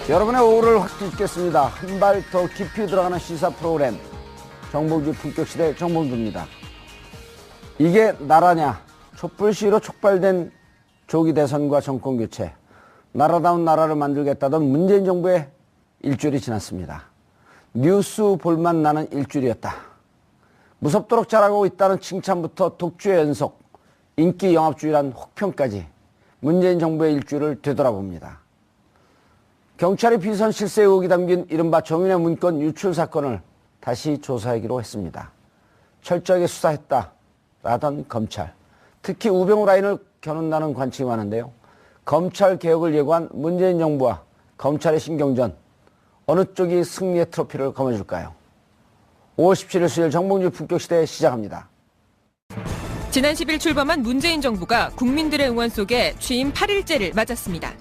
여러분의 오후를 확 뒤집겠습니다. 한 발 더 깊이 들어가는 시사 프로그램 정봉주 품격시대 정봉주입니다. 이게 나라냐? 촛불 시위로 촉발된 조기 대선과 정권 교체, 나라다운 나라를 만들겠다던 문재인 정부의 일주일이 지났습니다. 뉴스 볼만 나는 일주일이었다. 무섭도록 잘하고 있다는 칭찬부터 독주의 연속, 인기 영합주의란 혹평까지 문재인 정부의 일주일을 되돌아봅니다. 경찰이 비선 실세 의혹이 담긴 이른바 정윤회 문건 유출 사건을 다시 조사하기로 했습니다. 철저하게 수사했다라던 검찰, 특히 우병우 라인을 겨눈다는 관측이 많은데요. 검찰 개혁을 예고한 문재인 정부와 검찰의 신경전, 어느 쪽이 승리의 트로피를 거머쥘까요? 5월 17일 수요일 정봉주 품격시대 시작합니다. 지난 10일 출범한 문재인 정부가 국민들의 응원 속에 취임 8일째를 맞았습니다.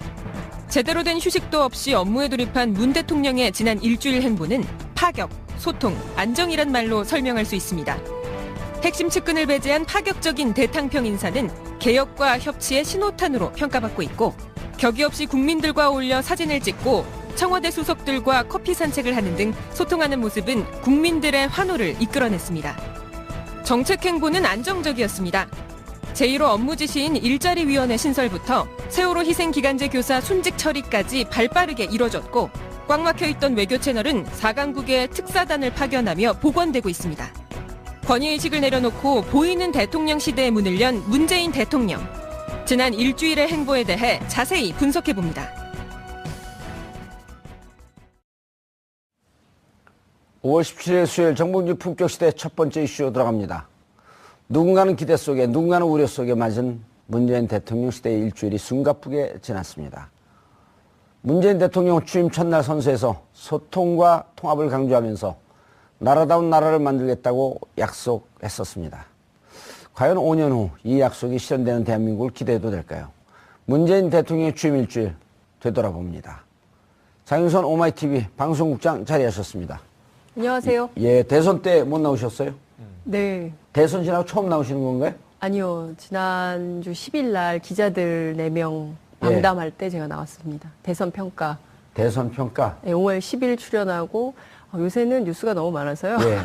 제대로 된 휴식도 없이 업무에 돌입한 문 대통령의 지난 일주일 행보는 파격, 소통, 안정이란 말로 설명할 수 있습니다. 핵심 측근을 배제한 파격적인 대탕평 인사는 개혁과 협치의 신호탄으로 평가받고 있고, 격이 없이 국민들과 어울려 사진을 찍고 청와대 수석들과 커피 산책을 하는 등 소통하는 모습은 국민들의 환호를 이끌어냈습니다. 정책 행보는 안정적이었습니다. 제1호 업무 지시인 일자리위원회 신설부터 세월호 희생기간제 교사 순직 처리까지 발빠르게 이뤄졌고, 꽉 막혀있던 외교 채널은 4강국의 특사단을 파견하며 복원되고 있습니다. 권위의식을 내려놓고 보이는 대통령 시대의 문을 연 문재인 대통령. 지난 일주일의 행보에 대해 자세히 분석해봅니다. 5월 17일 수요일 정봉주 품격시대 첫 번째 이슈로 들어갑니다. 누군가는 기대 속에, 누군가는 우려 속에 맞은 문재인 대통령 시대의 일주일이 숨가쁘게 지났습니다. 문재인 대통령 취임 첫날 선서에서 소통과 통합을 강조하면서 나라다운 나라를 만들겠다고 약속했었습니다. 과연 5년 후 이 약속이 실현되는 대한민국을 기대해도 될까요? 문재인 대통령의 취임 일주일 되돌아봅니다. 장윤선 오마이TV 방송국장 자리하셨습니다. 안녕하세요. 예, 대선 때 못 나오셨어요? 네. 대선 지나고 처음 나오시는 건가요? 아니요. 지난주 10일 날 기자들 4명 방담할 때 제가 나왔습니다. 대선 평가. 대선 평가? 네, 5월 10일 출연하고, 요새는 뉴스가 너무 많아서요. 예.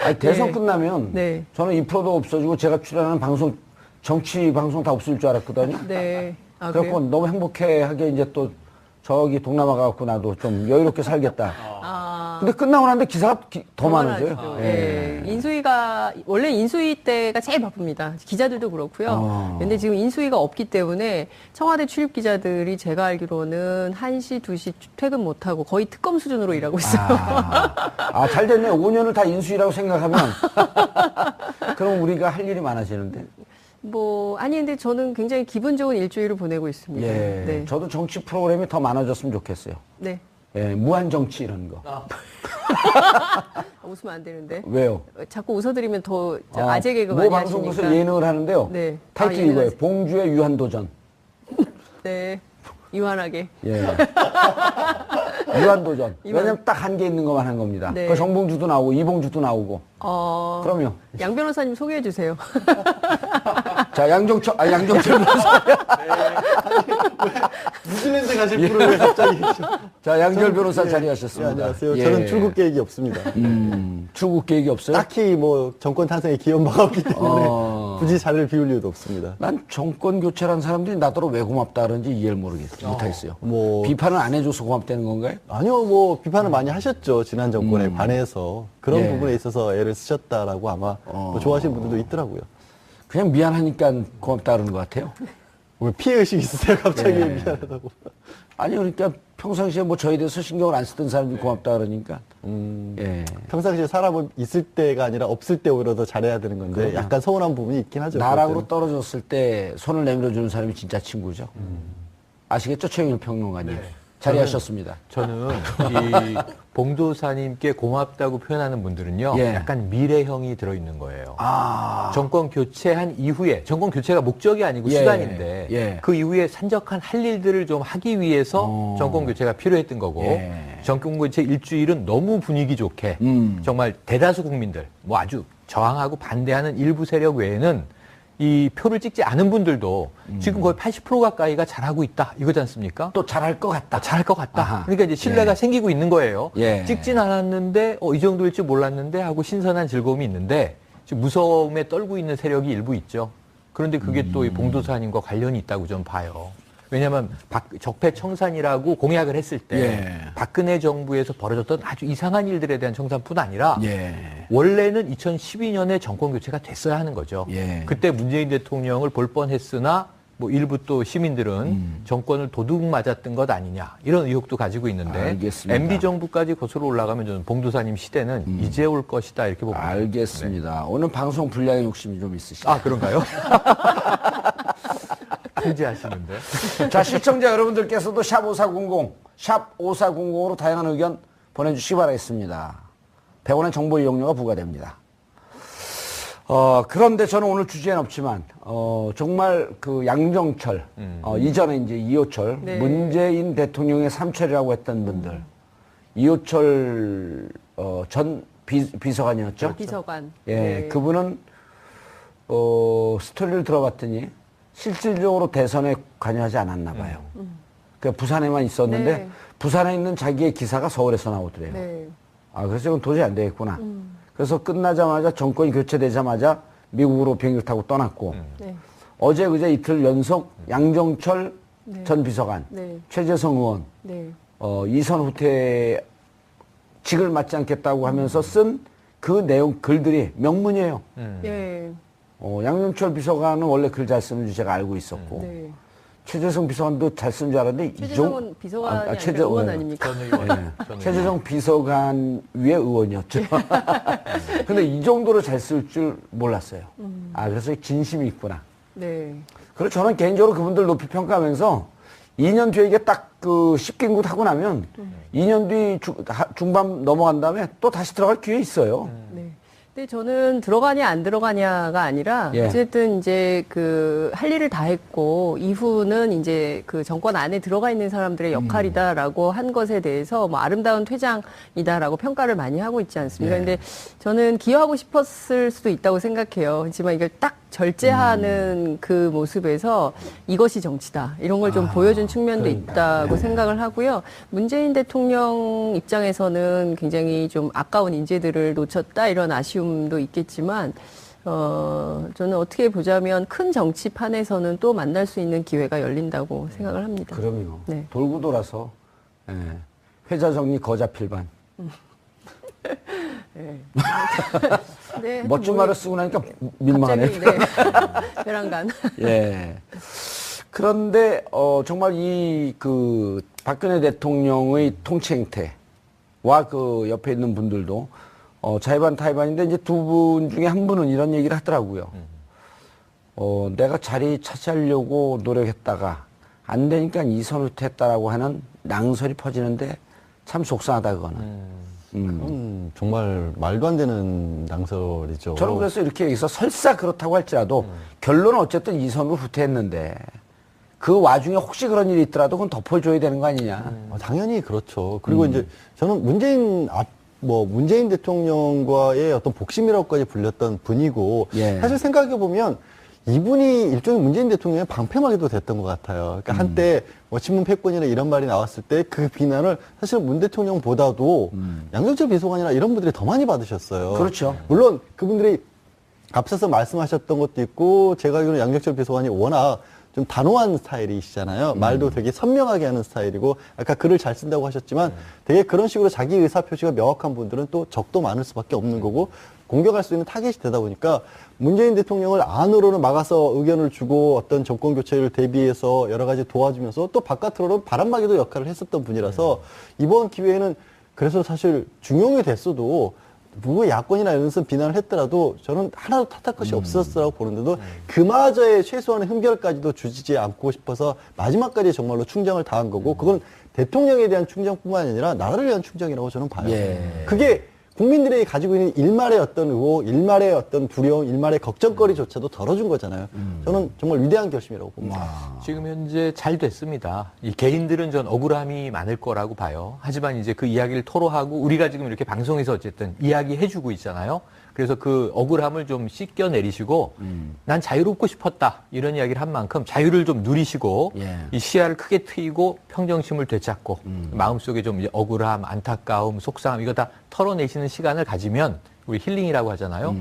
아니, 대선 네. 끝나면 네. 저는 이 프로도 없어지고 제가 출연하는 방송, 정치 방송 다 없을 줄 알았거든요. 네. 아, 그래서 그래요? 너무 행복해하게 이제 또 저기 동남아 가갖고 나도 좀 여유롭게 살겠다. 근데 끝나고 나는데 기사가 더 많아져요. 예. 인수위가, 원래 인수위 때가 제일 바쁩니다. 기자들도 그렇고요. 근데 지금 인수위가 없기 때문에 청와대 출입 기자들이 제가 알기로는 1시, 2시 퇴근 못하고 거의 특검 수준으로 일하고 있어요. 잘 됐네. 5년을 다 인수위라고 생각하면. 그럼 우리가 할 일이 많아지는데. 아니, 근데 저는 굉장히 기분 좋은 일주일을 보내고 있습니다. 예. 네. 저도 정치 프로그램이 더 많아졌으면 좋겠어요. 네. 예, 무한 정치 이런 거. 웃으면 안 되는데. 왜요? 자꾸 웃어드리면 더 아재 개그 모 많이 방송국에서 하시니까. 예능을 하는데요. 네. 타이틀이 이거예요. 봉주의 유한도전. 네. 유한하게. 예. 유한도전. 유한. 왜냐면 딱 한 개 있는 것만 한 겁니다. 네. 그 정봉주도 나오고 이봉주도 나오고. 그럼요. 양 변호사님 소개해 주세요. 자, 양정철 변호사. 뉴질랜드 가실 분을 왜 갑자기. 자, 양절 변호사 자리하셨습니다. 안녕하세요. 예. 저는 출국 계획이 없습니다. 출국 계획이 없어요? 딱히 정권 탄생에 기여한 바가 없기 때문에 굳이 자리를 비울 이유도 없습니다. 난 정권 교체라는 사람들이 나더러 왜 고맙다 그런지 이해를 못하겠어요. 비판을 안 해줘서 고맙다는 건가요? 아니요, 비판을 많이 하셨죠. 지난 정권에 관해서. 그런 예. 부분에 있어서 애를 쓰셨다라고 아마 좋아하시는 분들도 있더라고요. 그냥 미안하니까 고맙다 그러는 것 같아요. 왜 피해의식이 있으세요? 갑자기 예. 미안하다고. 아니, 그러니까 평상시에 저에 대해서 신경을 안 쓰던 사람들이 고맙다 그러니까. 예. 평상시에 사람은 있을 때가 아니라 없을 때 오히려 더 잘해야 되는 건데 그럼요. 약간 서운한 부분이 있긴 하죠. 나락으로 떨어졌을 때 손을 내밀어 주는 사람이 진짜 친구죠. 아시겠죠? 최영일 평론가님. 자리하셨습니다. 저는 이 봉도사님께 고맙다고 표현하는 분들은요, 예. 약간 미래형이 들어있는 거예요. 정권 교체한 이후에, 정권 교체가 목적이 아니고 예. 수단인데, 예. 그 이후에 산적한 할 일들을 좀 하기 위해서 정권 교체가 필요했던 거고, 예. 정권 교체 일주일은 너무 분위기 좋게, 정말 대다수 국민들, 아주 저항하고 반대하는 일부 세력 외에는 이 표를 찍지 않은 분들도 지금 거의 80% 가까이가 잘하고 있다 이거지 않습니까? 또 잘할 것 같다. 잘할 것 같다. 아하. 그러니까 이제 신뢰가 예. 생기고 있는 거예요. 예. 찍진 않았는데 이 정도일 줄 몰랐는데 하고 신선한 즐거움이 있는데 지금 무서움에 떨고 있는 세력이 일부 있죠. 그런데 그게 또 이 봉도사님과 관련이 있다고 좀 봐요. 왜냐하면 적폐청산이라고 공약을 했을 때 예. 박근혜 정부에서 벌어졌던 아주 이상한 일들에 대한 청산뿐 아니라 예. 원래는 2012년에 정권 교체가 됐어야 하는 거죠. 예. 그때 문재인 대통령을 볼 뻔했으나 뭐 일부 또 시민들은 정권을 도둑 맞았던 것 아니냐 이런 의혹도 가지고 있는데 알겠습니다. MB 정부까지 거슬러 올라가면 저는 봉도사님 시대는 이제 올 것이다 이렇게 봅니다. 알겠습니다. 오늘 방송 분량에 욕심이 좀 있으시죠? 아 그런가요? 통제하시는데. 자, 시청자 여러분들께서도 샵5400, 샵5400으로 다양한 의견 보내주시기 바라겠습니다. 100원의 정보 이용료가 부과됩니다. 그런데 저는 오늘 주제는 없지만, 정말 그 양정철, 이전에 이제 이호철, 네. 문재인 대통령의 삼철이라고 했던 분들, 이호철, 전 비서관이었죠? 비서관. 예, 네. 그분은, 스토리를 들어봤더니, 실질적으로 대선에 관여하지 않았나 봐요. 그 부산에만 있었는데 네. 부산에 있는 자기의 기사가 서울에서 나오더래요. 네. 아, 그래서 이건 도저히 안 되겠구나. 그래서 끝나자마자 정권이 교체되자마자 미국으로 비행기 타고 떠났고 네. 어제 그제 이틀 연속 양정철 네. 전 비서관, 네. 최재성 의원, 네. 이선 후퇴 직을 맡지 않겠다고 하면서 쓴 그 내용 글들이 명문이에요. 예. 양정철 비서관은 원래 글 잘 쓰는 줄 제가 알고 있었고 네. 최재성 비서관도 잘 쓰는 줄 알았는데 최재성은 비서관이 아니라 의원 아닙니까? 전 의원. 전 의원. 최재성 비서관 위에 의원이었죠. 근데 이 정도로 잘 쓸 줄 몰랐어요. 아, 그래서 진심이 있구나. 네. 그래서 저는 개인적으로 그분들 높이 평가하면서 2년 뒤에 이게 딱 그 10개국 하고 나면 2년 뒤 중반 넘어간 다음에 또 다시 들어갈 기회 있어요. 네. 근데 저는 들어가냐 안 들어가냐가 아니라 예. 어쨌든 이제 그 할 일을 다 했고 이후는 이제 그 정권 안에 들어가 있는 사람들의 역할이다라고 한 것에 대해서 뭐 아름다운 퇴장이다라고 평가를 많이 하고 있지 않습니까? 예. 근데 저는 기여하고 싶었을 수도 있다고 생각해요. 하지만 이걸 딱 절제하는 그 모습에서 이것이 정치다. 이런 걸 좀 보여준 측면도 있다고 생각을 하고요. 문재인 대통령 입장에서는 굉장히 좀 아까운 인재들을 놓쳤다 이런 아쉬움도 있겠지만 저는 어떻게 보자면 큰 정치판에서는 또 만날 수 있는 기회가 열린다고 생각을 합니다. 그럼요. 네. 돌고 돌아서 예. 회자 정리 거자 필반. 네, 멋진 뭐 말을 쓰고 나니까 민망하네. 갑자기 네. 벼랑간. 예. 그런데 정말 이 그 박근혜 대통령의 통치 행태와 그 옆에 있는 분들도 자의반 타의반인데 이제 두 분 중에 한 분은 이런 얘기를 하더라고요. 내가 자리 차지하려고 노력했다가 안 되니까 이선을 했다라고 하는 낭설이 퍼지는데 참 속상하다 그거는. 정말 말도 안 되는 낭설이죠. 저는 그래서 이렇게 여기서 설사 그렇다고 할지라도 결론은 어쨌든 이선으로 후퇴했는데 그 와중에 혹시 그런 일이 있더라도 그건 덮어줘야 되는 거 아니냐. 당연히 그렇죠. 그리고 이제 저는 문재인 대통령과의 어떤 복심이라고까지 불렸던 분이고 예. 사실 생각해 보면 이분이 일종의 문재인 대통령의 방패막이도 됐던 것 같아요. 그러니까 한때 뭐 친문 패권이나 이런 말이 나왔을 때 그 비난을 사실 문 대통령보다도 양정철 비서관이나 이런 분들이 더 많이 받으셨어요. 그렇죠. 물론 그분들이 앞서서 말씀하셨던 것도 있고 제가 알기로는 양정철 비서관이 워낙 좀 단호한 스타일이시잖아요. 말도 되게 선명하게 하는 스타일이고 아까 글을 잘 쓴다고 하셨지만 되게 그런 식으로 자기 의사표시가 명확한 분들은 또 적도 많을 수밖에 없는 거고 공격할 수 있는 타겟이 되다 보니까 문재인 대통령을 안으로는 막아서 의견을 주고 어떤 정권 교체를 대비해서 여러 가지 도와주면서 또 바깥으로는 바람막이도 역할을 했었던 분이라서 이번 기회에는 그래서 사실 중용이 됐어도 누구 야권이나 이런 데서 비난을 했더라도 저는 하나도 탓할 것이 없었다고 보는데도 그마저의 최소한의 흠결까지도 주지 않고 싶어서 마지막까지 정말로 충정을 다한 거고 그건 대통령에 대한 충정뿐만 아니라 나라를 위한 충정이라고 저는 봐요. 예. 그게 국민들이 가지고 있는 일말의 어떤 의혹, 일말의 어떤 두려움, 일말의 걱정거리조차도 덜어준 거잖아요. 저는 정말 위대한 결심이라고 봅니다. 지금 현재 잘 됐습니다. 이 개인들은 전 억울함이 많을 거라고 봐요. 하지만 이제 그 이야기를 토로하고 우리가 지금 이렇게 방송에서 어쨌든 이야기해주고 있잖아요. 그래서 그 억울함을 좀 씻겨 내리시고 난 자유롭고 싶었다 이런 이야기를 한 만큼 자유를 좀 누리시고 예. 이 시야를 크게 트이고 평정심을 되찾고 마음속에 좀 이제 억울함, 안타까움, 속상함 이거 다 털어내시는 시간을 가지면 우리 힐링이라고 하잖아요.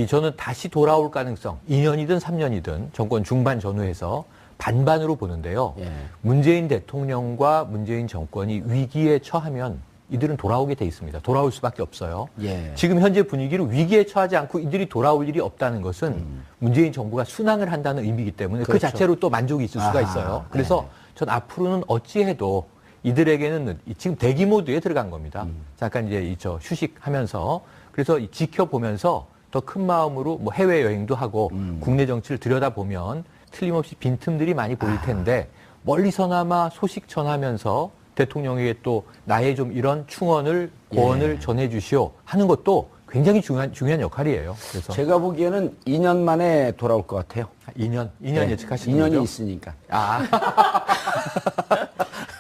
저는 다시 돌아올 가능성 2년이든 3년이든 정권 중반 전후에서 반반으로 보는데요. 예. 문재인 대통령과 문재인 정권이 위기에 처하면 이들은 돌아오게 돼 있습니다. 돌아올 수밖에 없어요. 예. 지금 현재 분위기로 위기에 처하지 않고 이들이 돌아올 일이 없다는 것은 문재인 정부가 순항을 한다는 의미이기 때문에 그 그렇죠. 자체로 또 만족이 있을 수가 아하, 있어요. 그래서 전 앞으로는 어찌해도 이들에게는 지금 대기 모드에 들어간 겁니다. 잠깐 이제 휴식하면서 그래서 지켜보면서 더 큰 마음으로 뭐 해외 여행도 하고 국내 정치를 들여다보면 틀림없이 빈틈들이 많이 보일 텐데 멀리서나마 소식 전하면서 대통령에게 또 나의 좀 이런 충언을 고언을 전해주시오 하는 것도 굉장히 중요한 역할이에요. 그래서 제가 보기에는 2년 만에 돌아올 것 같아요. 2년 네. 예측하시는 2년이 거죠? 있으니까. 아,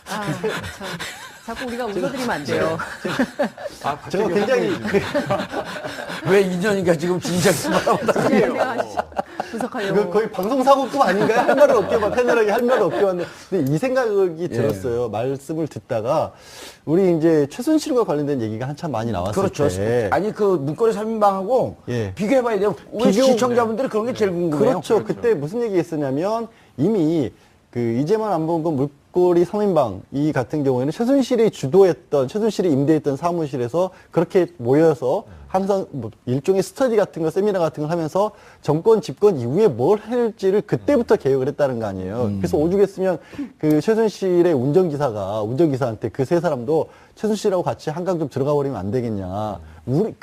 참. 자꾸 우리가 웃어드리면 안 돼요. 제가 굉장히 왜 2년인가 지금 진작 말하다. 분석하려고. 이거 거의 방송사고급 아닌가요? 할 말을 없게 막 패널하게 할 말을 없게 왔는데 근데 이 생각이 들었어요. 말씀을 듣다가 우리 이제 최순실과 관련된 얘기가 한참 많이 나왔을 그렇죠. 때 아니 그 문고리 3인방하고 예. 비교해봐야 돼요. 우리 비교- 시청자분들이 그런 게 제일 궁금해요. 그렇죠. 그때 무슨 얘기했었냐면 이미 그 이제만 안 본 건 물고리 3인방 이 같은 경우에는 최순실이 임대했던 사무실에서 그렇게 모여서 항상 뭐 일종의 스터디 같은 거 세미나 같은 걸 하면서 정권 집권 이후에 뭘 할지를 그때부터 계획을 했다는 거 아니에요. 그래서 오죽했으면 그 최순실의 운전기사한테 그 세 사람도 최순실하고 같이 한강 좀 들어가 버리면 안 되겠냐.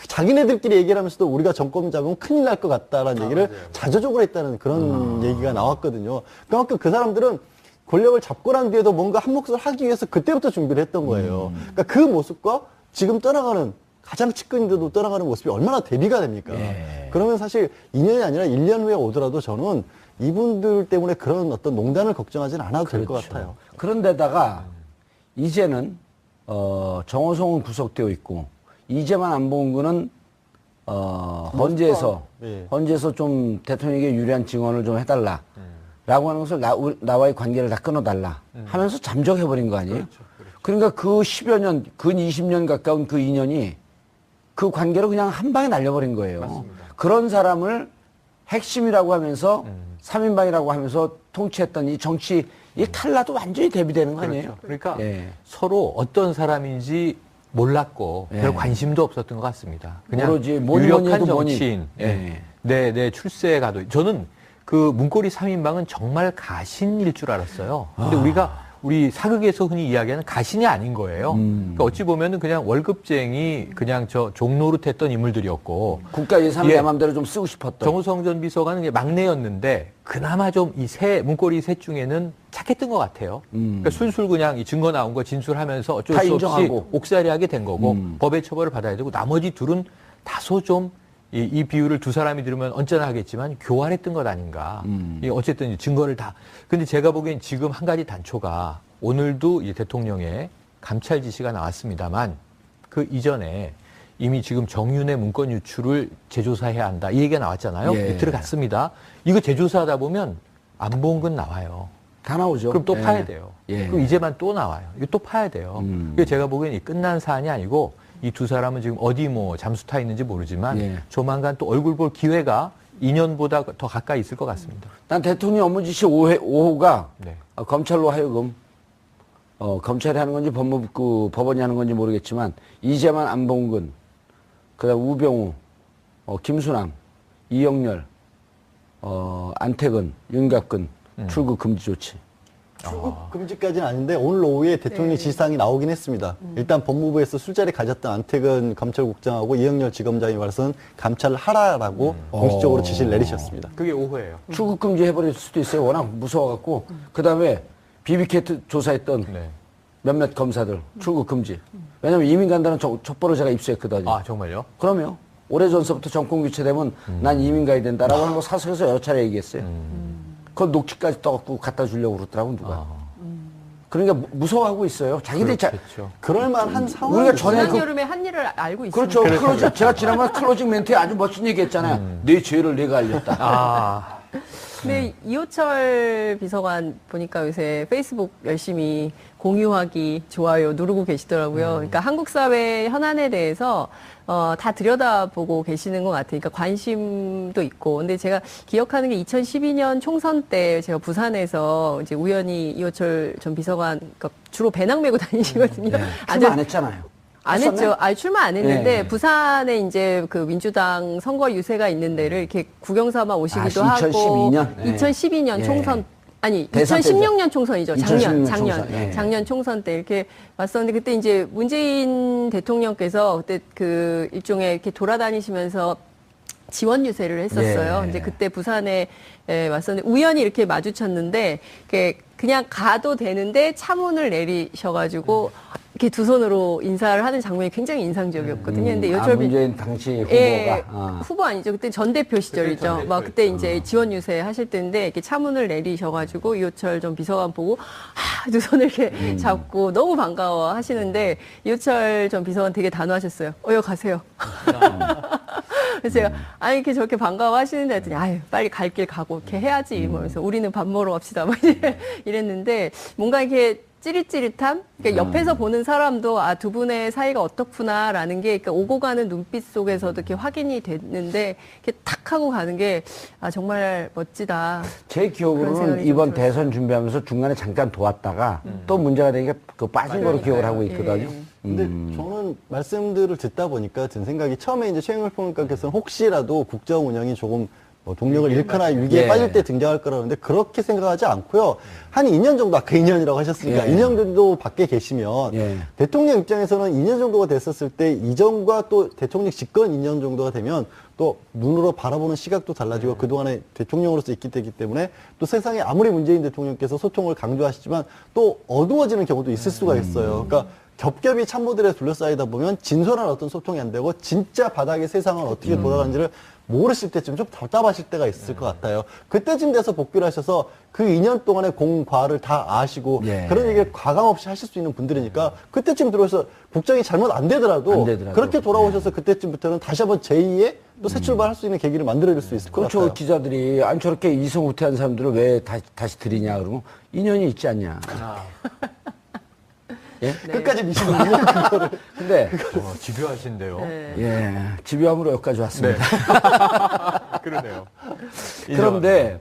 자기네들끼리 얘기를 하면서도 우리가 정권 잡으면 큰일 날 것 같다라는 얘기를 자조적으로 했다는 그런 얘기가 나왔거든요. 그만큼 그 사람들은 권력을 잡고 난 뒤에도 뭔가 한 몫을 하기 위해서 그때부터 준비를 했던 거예요. 그러니까 그 모습과 지금 떠나가는 가장 측근인데도 떠나가는 모습이 얼마나 대비가 됩니까? 예. 그러면 사실 2년이 아니라 1년 후에 오더라도 저는 이분들 때문에 그런 어떤 농단을 걱정하지는 않아도 될 것 그렇죠. 같아요. 그런데다가 이제는 정호성은 구속되어 있고 이제만 안봉근은 헌재에서 예. 헌재에서 좀 대통령에게 유리한 증언을 좀 해달라. 라고 하는 것을 나와의 관계를 다 끊어달라 하면서 잠적해버린 거 아니에요? 그러니까 그 10여 년, 근 20년 가까운 그 2년이 그 관계를 그냥 한 방에 날려버린 거예요. 그런 사람을 핵심이라고 하면서 3인방이라고 하면서 통치했던 이 정치, 이 칼라도 완전히 대비되는 거 아니에요? 그러니까 예. 서로 어떤 사람인지 몰랐고 별 예. 관심도 없었던 것 같습니다. 그냥 모르지. 뭐니 유력한 해도 뭐니. 정치인, 예. 내 출세에 가도 저는 그 문고리 3인방은 정말 가신일 줄 알았어요. 근데 우리 사극에서 흔히 이야기하는 가신이 아닌 거예요. 그러니까 어찌 보면은 그냥 월급쟁이, 그냥 종노릇했던 인물들이었고. 국가 예산을 예. 내 마음대로 좀 쓰고 싶었던. 정우성 전 비서관은 이제 막내였는데 그나마 좀 문고리 셋 중에는 착했던 것 같아요. 그러니까 술술 그냥 이 증거 나온 거 진술하면서 어쩔 다 수 없이 인정하고. 옥살이하게 된 거고 법의 처벌을 받아야 되고 나머지 둘은 다소 좀 이 비유를 두 사람이 들으면 언짢아 하겠지만 교활했던 것 아닌가. 어쨌든 증거를 다. 근데 제가 보기엔 지금 한 가지 단초가 오늘도 이 대통령의 감찰 지시가 나왔습니다만 그 이전에 이미 지금 정윤의 문건 유출을 재조사해야 한다. 이 얘기가 나왔잖아요. 예. 들어갔습니다. 이거 재조사하다 보면 안봉근 나와요. 다 나오죠. 그럼 또 예. 파야 돼요. 예. 그럼 이제만 또 나와요. 이거 또 파야 돼요. 그래서 제가 보기엔 이 끝난 사안이 아니고 이 두 사람은 지금 어디 잠수 타 있는지 모르지만 예. 조만간 또 얼굴 볼 기회가 2년보다 더 가까이 있을 것 같습니다. 난 대통령 업무 지시 5호가 네. 검찰로 하여금 검찰이 하는 건지 법원이 하는 건지 모르겠지만 이재만, 안봉근, 그다음 우병우, 김순남, 이영렬, 안태근, 윤갑근 출국 금지 조치. 출국 금지까지는 아닌데 오늘 오후에 대통령 지시사항이 나오긴 했습니다. 일단 법무부에서 술자리 가졌던 안태근 검찰국장하고 이영렬 지검장이 와서는 감찰을 하라라고 공식적으로 지시를 내리셨습니다. 그게 오후예요. 출국 금지 해버릴 수도 있어요. 워낙 무서워갖고. 그다음에 BBK 조사했던 네. 몇몇 검사들 출국 금지. 왜냐면 이민 간다는 첩보를 제가 입수했거든요. 아, 정말요? 그럼요. 오래전서부터 정권 교체되면 난 이민 가야 된다라고 하는 거 사석에서 여러 차례 얘기했어요. 그건 녹취까지 떠갖고 갖다 주려고 그러더라고 누가. 그러니까 무서워하고 있어요. 자기들이 그렇겠죠. 그럴만한 상황. 우리가 전에 지난 여름에 한 일을 알고 있습니다. 그렇죠. 클로징, 제가 지난번 클로징 멘트에 아주 멋진 얘기 했잖아요. 내 죄를 내가 알렸다. 아, 근데 이호철 비서관 보니까 요새 페이스북 열심히 공유하기, 좋아요 누르고 계시더라고요. 그러니까 한국 사회 현안에 대해서 다 들여다보고 계시는 것 같아요. 그러니까 관심도 있고. 근데 제가 기억하는 게 2012년 총선 때 제가 부산에서 이제 우연히 이호철 전 비서관, 그러니까 주로 배낭 메고 다니시거든요. 네. 출마 안 했잖아요. 안 했었나요? 했죠. 아니, 출마 안 했는데, 네. 부산에 이제 그 민주당 선거 유세가 있는 데를 이렇게 구경 삼아 오시기도 아, 하고. 2012년? 네. 2012년 예. 총선. 아니, 대선 2016년 총선이죠. 2016년 작년. 총선, 예. 작년 총선 때 이렇게 왔었는데, 그때 이제 문재인 대통령께서 그때 그 일종의 이렇게 돌아다니시면서 지원 유세를 했었어요. 예. 이제 그때 부산에 왔었는데 우연히 이렇게 마주쳤는데 이렇게 그냥 가도 되는데 차문을 내리셔가지고 이렇게 두 손으로 인사를 하는 장면이 굉장히 인상적이었거든요. 근데 아, 문재인 당시 후보가. 예, 아. 후보 아니죠. 그때 전 대표 시절이죠. 막 그때 이제 지원 유세 하실 때인데 이렇게 차문을 내리셔가지고 이호철 전 비서관 보고 두 손을 이렇게 잡고 너무 반가워 하시는데 이호철 전 비서관 되게 단호하셨어요. 여기 가세요. 그래서 제가 아니 이렇게 저렇게 반가워 하시는데 했더니 아유 빨리 갈 길 가고 이렇게 해야지 이러면서 우리는 밥 먹으러 갑시다 막 이랬는데 뭔가 이렇게 찌릿찌릿함? 그러니까 옆에서 보는 사람도 아, 두 분의 사이가 어떻구나라는 게 그러니까 오고 가는 눈빛 속에서도 이렇게 확인이 됐는데 이렇게 탁 하고 가는 게 아, 정말 멋지다. 제 그런 기억으로는 생각이 이번 좀 들었어요. 대선 준비하면서 중간에 잠깐 도왔다가 또 문제가 되니까 그 빠진 거로 기억을 하고 있거든요. 예. 근데 저는 말씀들을 듣다 보니까 든 생각이 처음에 이제 최영일 평론가께서는 혹시라도 국정 운영이 조금 뭐 동력을 잃거나 위기에 예. 빠질 때 등장할 거라는데 그렇게 생각하지 않고요. 한 2년 정도 아까 2년이라고 하셨으니까 예. 2년 정도 밖에 계시면 예. 대통령 입장에서는 2년 정도가 됐었을 때 이전과 또 대통령 집권 2년 정도가 되면 또 눈으로 바라보는 시각도 달라지고 그동안에 대통령으로서 있기 때문에 또 세상에 아무리 문재인 대통령께서 소통을 강조하시지만 또 어두워지는 경우도 있을 수가 있어요. 그러니까 겹겹이 참모들에 둘러싸이다 보면 진솔한 어떤 소통이 안 되고 진짜 바닥의 세상은 어떻게 돌아가는지를 모르실 때쯤 좀 답답하실 때가 있을 것 같아요. 그때쯤 돼서 복귀를 하셔서 그 2년 동안의 공과를 다 아시고 예. 그런 얘기를 과감 없이 하실 수 있는 분들이니까 그때쯤 들어서 국정이 잘못 안 되더라도, 그렇게 돌아오셔서 그때쯤부터는 다시 한번 제2의 또 새 출발할 수 있는 계기를 만들어줄 수 있을 것 그렇죠. 같아요. 기자들이 아니 저렇게 이성후퇴한 사람들을 왜 다시 들이냐 그러면 인연이 있지 않냐. 예? 끝까지 미시는군요. 그거를. 근데 집요하신데요. 네. 예, 집요함으로 여기까지 왔습니다. 그러네요. 그런데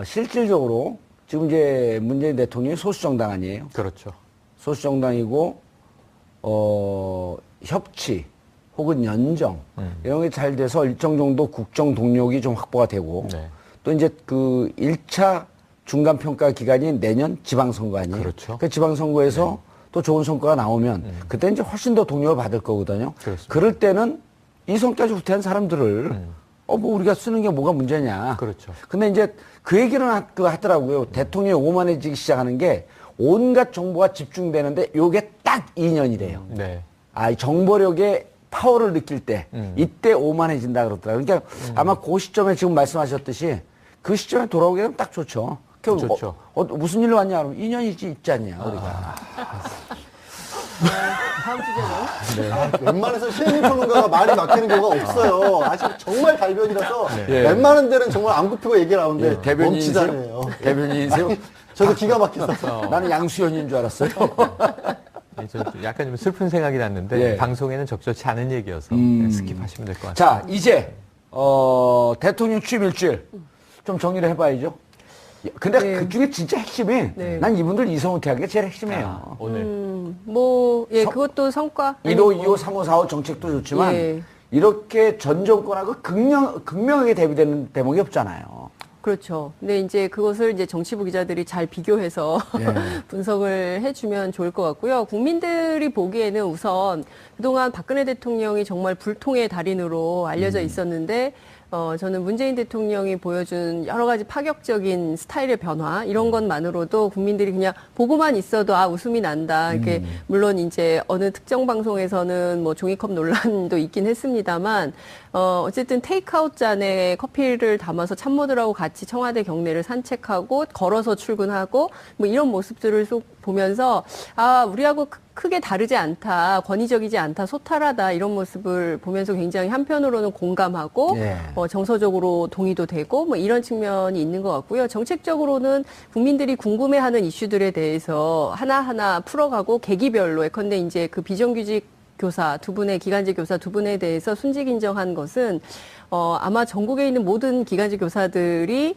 실질적으로 지금 이제 문재인 대통령이 소수정당 아니에요. 그렇죠. 소수정당이고 협치 혹은 연정 이런 게 잘 돼서 일정 정도 국정 동력이 좀 확보가 되고 네. 또 이제 그 1차 중간 평가 기간이 내년 지방선거 아니에요. 그렇죠. 그 지방선거에서 또 좋은 성과가 나오면 그때 이제 훨씬 더 동력을 받을 거거든요. 그렇습니다. 그럴 때는 이성까지 후퇴한 사람들을 뭐 우리가 쓰는 게 뭐가 문제냐. 그렇죠. 근데 이제 그 얘기는 하더라고요. 대통령이 오만해지기 시작하는 게 온갖 정보가 집중되는데 요게 딱 2년이래요. 네. 아, 이 정보력의 파워를 느낄 때 이때 오만해진다 그러더라고요. 그러니까 아마 그 시점에 지금 말씀하셨듯이 그 시점에 돌아오게 되면 딱 좋죠. 좋죠. 무슨 일로 왔냐 그러면 2년이지 있지 않냐 우리가. 다음 주제는 웬만해서 시행림 평론가가 말이 막히는 경우가 없어요. 아직 정말 달변이라서 네. 웬만한 데는 정말 안 굽히고 얘기를 하는데 예, 대변인이세요? 멈치잖아요. 대변인이세요? 저도 기가 막혔어요. 나는 양수연인 줄 알았어요. 저 약간 좀 슬픈 생각이 났는데 예. 방송에는 적절치 않은 얘기여서 스킵하시면 될 것 같아요. 자, 이제 대통령 취임 일주일 좀 정리를 해봐야죠. 근데 네. 그 중에 진짜 핵심이 네. 난 이분들 이성훈태하는 게 제일 핵심이에요. 오늘 그것도 성과. 1호, 2호, 3호, 4호 정책도 좋지만 예. 이렇게 전 정권하고 극명하게 대비되는 대목이 없잖아요. 그렇죠. 근데 이제 그것을 이제 정치부 기자들이 잘 비교해서 예. 분석을 해주면 좋을 것 같고요. 국민들이 보기에는 우선 그동안 박근혜 대통령이 정말 불통의 달인으로 알려져 있었는데, 저는 문재인 대통령이 보여준 여러 가지 파격적인 스타일의 변화 이런 것만으로도 국민들이 그냥 보고만 있어도 웃음이 난다. 이렇게 물론 이제 어느 특정 방송에서는 뭐 종이컵 논란도 있긴 했습니다만 어쨌든 테이크아웃 잔에 커피를 담아서 참모들하고 같이 청와대 경내를 산책하고 걸어서 출근하고 뭐 이런 모습들을 쏙 보면서 우리하고 크게 다르지 않다, 권위적이지 않다, 소탈하다 이런 모습을 보면서 굉장히 한편으로는 공감하고 예. 정서적으로 동의도 되고 뭐 이런 측면이 있는 것 같고요. 정책적으로는 국민들이 궁금해하는 이슈들에 대해서 하나하나 풀어가고 계기별로 예컨대 이제 그 비정규직 교사 두 분의 기간제 교사 두 분에 대해서 순직 인정한 것은 아마 전국에 있는 모든 기간제 교사들이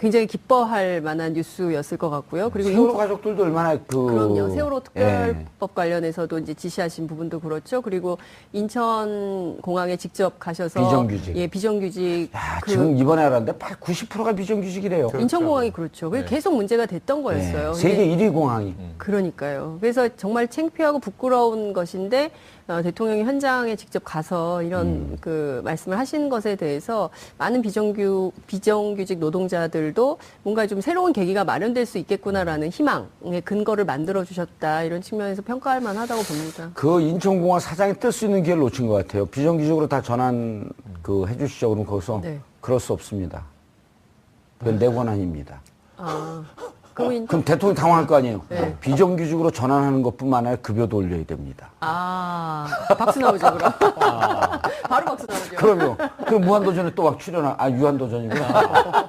굉장히 기뻐할 만한 뉴스였을 것 같고요. 그리고 세월호 가족들도 얼마나 그럼요. 세월호 특별법 관련해서도 이제 지시하신 부분도 그렇죠. 그리고 인천 공항에 직접 가셔서 비정규직. 비정규직 지금 이번에 알았는데 90%가 비정규직이래요. 인천공항이 그렇죠. 그게 계속 문제가 됐던 거였어요. 세계 1위 공항이. 그러니까요. 그래서 정말 창피하고 부끄러운 것인데 대통령이 현장에 직접 가서 이런 그 말씀을 하신 것에 대해서 많은 비정규직 노동자들도 뭔가 좀 새로운 계기가 마련될 수 있겠구나라는 희망의 근거를 만들어 주셨다. 이런 측면에서 평가할 만하다고 봅니다. 그 인천공항 사장이 뜰 수 있는 기회를 놓친 것 같아요. 비정규직으로 다 전환 해주시죠. 그럼 거기서 네. 그럴 수 없습니다. 그건 내 권한입니다. 그럼 대통령 당황할 거 아니에요. 네. 비정규직으로 전환하는 것뿐만 아니라 급여도 올려야 됩니다. 박수 나오죠, 그럼. 바로 박수 나오죠. 그럼요. 그럼 무한도전에 또 막 유한도전이구나.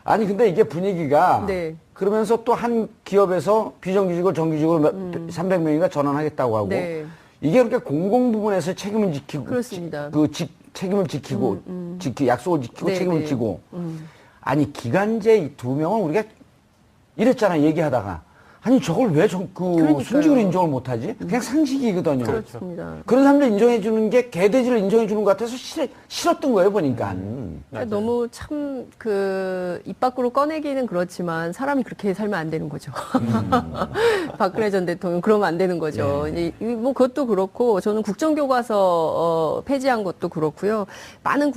아니, 근데 이게 분위기가. 네. 그러면서 또 한 기업에서 비정규직을 정규직으로 300명인가 전환하겠다고 하고. 네. 이게 그렇게 공공 부분에서 책임을 지키고. 그렇습니다. 책임을 지키고, 약속을 지키고 네, 책임을 네. 지고. 아니, 기간제 이 두 명은 우리가 이랬잖아, 얘기하다가. 아니, 저걸 왜 순직으로 인정을 못하지? 그냥 상식이거든요. 그렇습니다. 그런 사람들 인정해주는 게 개돼지를 인정해주는 것 같아서 싫었던 거예요, 보니까. 그러니까 너무 참 입 밖으로 꺼내기는 그렇지만 사람이 그렇게 살면 안 되는 거죠. 박근혜 전 대통령 그러면 안 되는 거죠. 뭐 그것도 그렇고 저는 국정교과서 폐지한 것도 그렇고요. 많은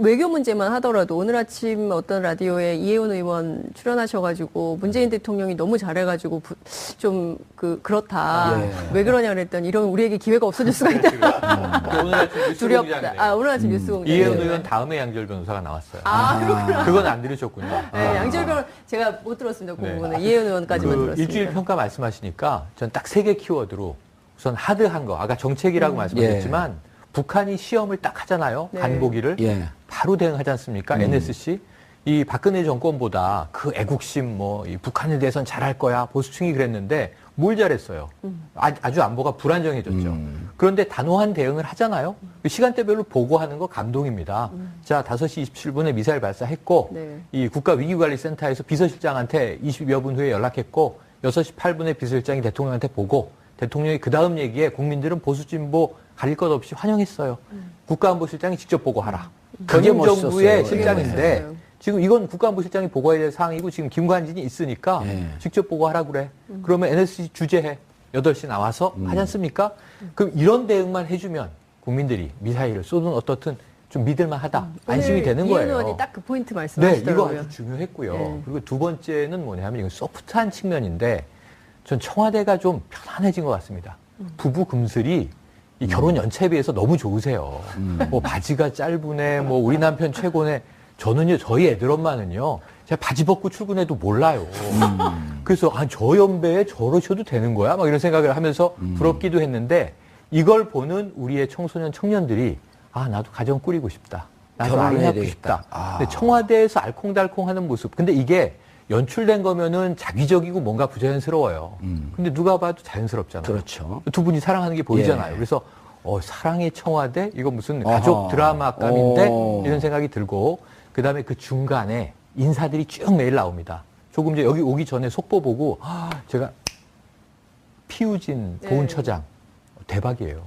외교 문제만 하더라도 오늘 아침 어떤 라디오에 이혜원 의원 출연하셔가지고 문재인 대통령이 너무 잘해가지고 좀 그렇다. 왜 그러냐 그랬더니 이러면 우리에게 기회가 없어질 수가 있다. 오늘 아침 뉴스 두렵다. 공장이네요. 오늘 아침 뉴스 공장. 이혜원 의원 다음에 양지열 변호사가 나왔어요. 그렇구나. 그건 안 들으셨군요. 네, 양지열 변호사 제가 못 들었습니다. 그 네. 부분은 이혜원 의원까지만 들었습니다. 일주일 평가 말씀하시니까 전 딱 3개 키워드로 우선 하드한 거. 아까 정책이라고 말씀하셨지만 북한이 시험을 딱 하잖아요. 네. 간보기를. 바로 대응하지 않습니까? NSC. 이 박근혜 정권보다 그 애국심 이 북한에 대해서는 잘할 거야. 보수층이 그랬는데 뭘 잘했어요. 아주 안보가 불안정해졌죠. 그런데 단호한 대응을 하잖아요. 시간대별로 보고하는 거 감동입니다. 자, 5시 27분에 미사일 발사했고 네. 이 국가위기관리센터에서 비서실장한테 20여 분 후에 연락했고 6시 8분에 비서실장이 대통령한테 보고 대통령이 그 다음 얘기에 국민들은 보수 진보 가릴 것 없이 환영했어요. 국가안보실장이 직접 보고하라. 그게 전임 정부의 멋있었어요. 실장인데 멋있었어요. 지금 이건 국가안보실장이 보고해야 될 사항이고 지금 김관진이 있으니까 직접 보고하라 그래. 그러면 NSC 주재해. 8시 나와서 하지 않습니까? 그럼 이런 대응만 해주면 국민들이 미사일을 쏘든 어떻든 좀 믿을만 하다. 안심이 되는 이혜원 거예요. 의원이 딱 그 포인트 네, 말씀하시더라고요. 이거 아주 중요했고요. 네. 그리고 두 번째는 뭐냐면 이건 소프트한 측면인데 전 청와대가 좀 편안해진 것 같습니다. 부부 금슬이 이 결혼 연차에 비해서 너무 좋으세요. 뭐 바지가 짧으네, 뭐 우리 남편 최고네. 저는요, 저희 애들 엄마는요, 제가 바지 벗고 출근해도 몰라요. 그래서, 저 연배에 저러셔도 되는 거야? 막 이런 생각을 하면서 부럽기도 했는데, 이걸 보는 우리의 청소년 청년들이, 나도 가정 꾸리고 싶다. 나도 아이 결혼해야 낳고 싶다. 근데 청와대에서 알콩달콩 하는 모습. 근데 이게 연출된 거면은 자기적이고 뭔가 부자연스러워요. 근데 누가 봐도 자연스럽잖아요. 그렇죠. 두 분이 사랑하는 게 보이잖아요. 예. 그래서 사랑의 청와대? 이거 무슨 가족 드라마감인데? 이런 생각이 들고 그다음에 그 중간에 인사들이 쭉 매일 나옵니다. 조금 전에 여기 오기 전에 속보 보고 제가 피우진 보훈처장 대박이에요.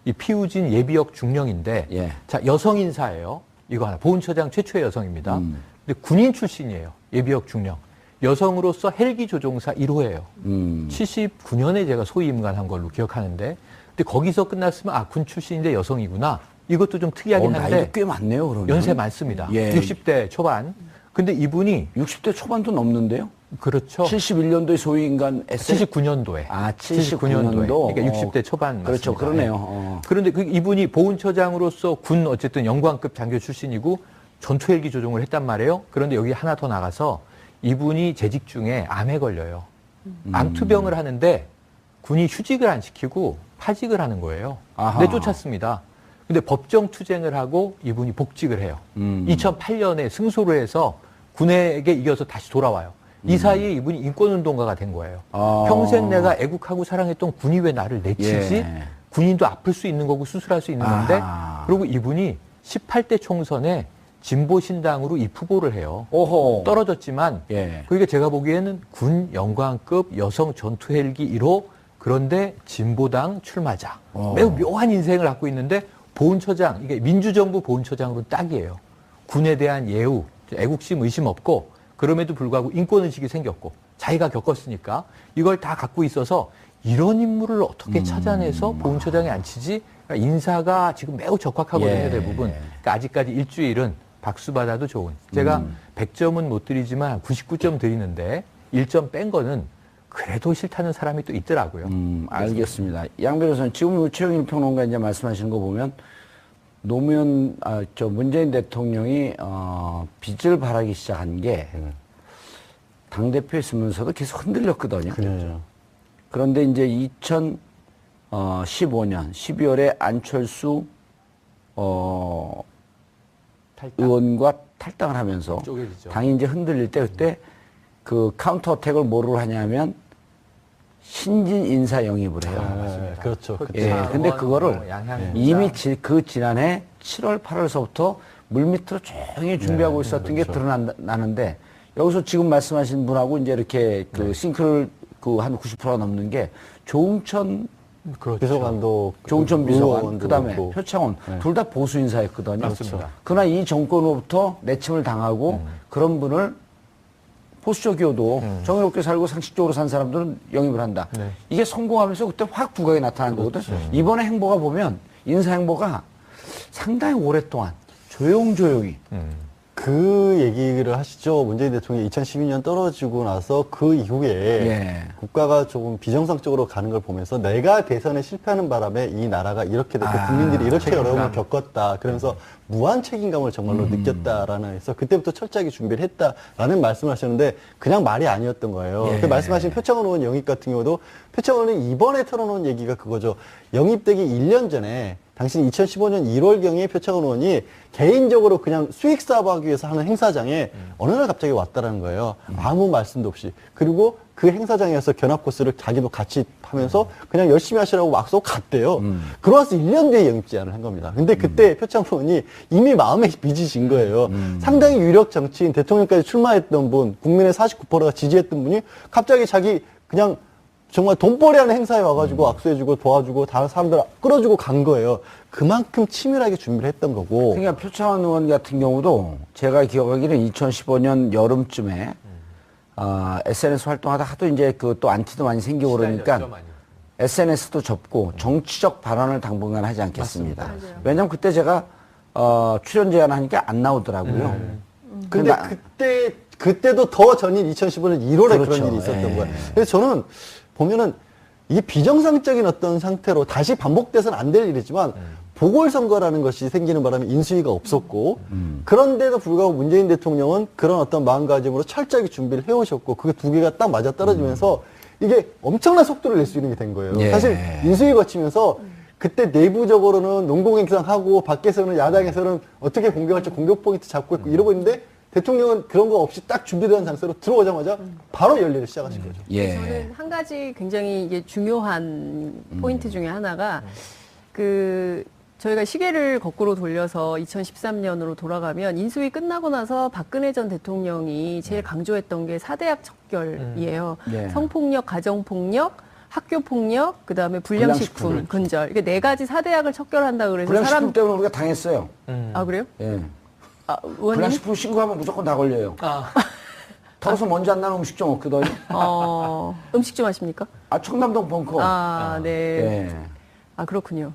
이 피우진 예비역 중령인데 자 여성 인사예요. 이거 하나 보훈처장 최초의 여성입니다. 근데 군인 출신이에요. 예비역 중령. 여성으로서 헬기 조종사 1호예요. 79년에 제가 소위 임관한 걸로 기억하는데 근데 거기서 끝났으면 군 출신인데 여성이구나. 이것도 좀 특이하긴 나이도 한데 꽤 많네요, 그러면. 연세 많습니다. 예. 60대 초반. 근데 이분이 60대 초반도 넘는데요? 그렇죠. 71년도에 소위인간 에세이? 79년도에. 아, 79년도. 그러니까 60대 초반 그렇죠. 맞습니다. 그러네요. 예. 그런데 이분이 보훈처장으로서 군 어쨌든 영관급 장교 출신이고 전투헬기 조종을 했단 말이에요. 그런데 여기 하나 더 나가서 이분이 재직 중에 암에 걸려요. 암투병을 하는데 군이 휴직을 안 시키고 파직을 하는 거예요. 아하. 내쫓았습니다. 근데 법정 투쟁을 하고 이분이 복직을 해요. 2008년에 승소를 해서 군에게 이겨서 다시 돌아와요. 이 사이에 이분이 인권운동가가 된 거예요. 평생 내가 애국하고 사랑했던 군이 왜 나를 내치지? 예. 군인도 아플 수 있는 거고 수술할 수 있는 건데 아하. 그리고 이분이 18대 총선에 진보신당으로 입후보를 해요. 오호. 떨어졌지만 예. 그러니까 제가 보기에는 군 영관급 여성 전투 헬기 1호 그런데 진보당 출마자. 매우 묘한 인생을 갖고 있는데 보훈처장, 이게 민주정부 보훈처장으로는 딱이에요. 군에 대한 예우, 애국심, 의심 없고 그럼에도 불구하고 인권의식이 생겼고 자기가 겪었으니까 이걸 다 갖고 있어서 이런 인물을 어떻게 찾아내서 보훈처장에 앉히지? 그러니까 인사가 지금 매우 적확하거든요, 예. 대부분. 그러니까 아직까지 일주일은 박수 받아도 좋은. 제가 100점은 못 드리지만 99점 드리는데 1점 뺀 거는 그래도 싫다는 사람이 또 있더라고요. 알겠습니다. 양 변호사님, 지금 최영일 평론가 이제 말씀하시는 거 보면 노무현, 문재인 대통령이, 빚을 바라기 시작한 게 당대표에 있으면서도 계속 흔들렸거든요. 그렇죠. 그런데 이제 2015년 12월에 안철수, 의원과 탈당을 하면서 쪼개지죠. 당이 이제 흔들릴 때 그때 그 카운터 어택을 뭐로 하냐면 신진 인사 영입을 해요. 그렇죠. 예, 차, 근데 원, 그거를 뭐 양양 이미 그 지난해 7월, 8월서부터 물밑으로 조용히 준비하고 있었던 게 드러나는데 여기서 지금 말씀하신 분하고 이제 이렇게 그 싱크를 그 한 90%가 넘는 게 조응천 비서관도 조응천 비서관, 의원도 그다음에 그렇고. 표창원 둘 다 보수 인사였거든요. 맞습니다. 그러나 이 정권으로부터 내침을 당하고 그런 분을 보수적이어도 정의롭게 살고 상식적으로 산 사람들은 영입을 한다. 네. 이게 성공하면서 그때 확 부각이 나타난 거거든. 이번에 행보가 보면 인사 행보가 상당히 오랫동안 조용히 그 얘기를 하시죠. 문재인 대통령이 2012년 떨어지고 나서 그 이후에 예. 국가가 조금 비정상적으로 가는 걸 보면서 내가 대선에 실패하는 바람에 이 나라가 이렇게 됐고 국민들이 이렇게 어려움을 겪었다. 그러면서 무한 책임감을 정말로 느꼈다라는 해서 그때부터 철저하게 준비를 했다라는 말씀을 하셨는데 그냥 말이 아니었던 거예요. 예. 그 말씀하신 표창원 의원 영입 같은 경우도 표창원은 이번에 털어놓은 얘기가 그거죠. 영입되기 1년 전에 당시 2015년 1월경에 표창원 의원이 개인적으로 그냥 수익 사업하기 위해서 하는 행사장에 어느 날 갑자기 왔다라는 거예요. 아무 말씀도 없이. 그리고 그 행사장에서 견학 코스를 자기도 같이 하면서 그냥 열심히 하시라고 막 쏘고 갔대요. 그러고서 1년 뒤에 영입 제안을 한 겁니다. 근데 그때 표창원 의원이 이미 마음에 빚이 진 거예요. 상당히 유력 정치인 대통령까지 출마했던 분, 국민의 49%가 지지했던 분이 갑자기 자기 그냥 정말 돈벌이하는 행사에 와가지고 악수해주고 도와주고 다른 사람들 끌어주고 간 거예요. 그만큼 치밀하게 준비를 했던 거고. 그러니까 표창원 의원 같은 경우도 제가 기억하기로는 2015년 여름쯤에 SNS 활동하다 하도 이제 그 또 안티도 많이 생기고 그러니까 SNS도 접고 정치적 발언을 당분간 하지 않겠습니다. 왜냐면 그때 제가 출연 제안하니까 안 나오더라고요. 근데 그때도 더 전인 2015년 1월에 그렇죠. 그런 일이 있었던 예. 거예요. 그래서 저는 보면은 이게 비정상적인 어떤 상태로 다시 반복돼서는 안 될 일이지만 보궐선거라는 것이 생기는 바람에 인수위가 없었고 그런데도 불구하고 문재인 대통령은 그런 어떤 마음가짐으로 철저하게 준비를 해오셨고 그게 두 개가 딱 맞아떨어지면서 이게 엄청난 속도를 낼 수 있는 게 된 거예요. 예. 사실 인수위 거치면서 그때 내부적으로는 농공행상하고 밖에서는 야당에서는 어떻게 공격할지 공격 포인트 잡고 있고 이러고 있는데 대통령은 그런 거 없이 딱 준비된 장소로 들어오자마자 바로 열일을 시작하신 거죠. 예. 저는 한 가지 굉장히 이게 중요한 포인트 중에 하나가 저희가 시계를 거꾸로 돌려서 2013년으로 돌아가면 인수위 끝나고 나서 박근혜 전 대통령이 제일 강조했던 게 4대학 척결이에요. 예. 성폭력, 가정폭력, 학교폭력, 그다음에 불량식품, 근절. 이게 네 가지 4대학을 척결한다 그래서 불량식품 때문에 우리가 당했어요. 아 그래요? 예. 의원님? 불량식품 신고하면 무조건 다 걸려요. 털어서 먼지 안 나는 음식점 없거든요. 음식점 하십니까? 청담동 벙커. 네. 예. 아, 그렇군요.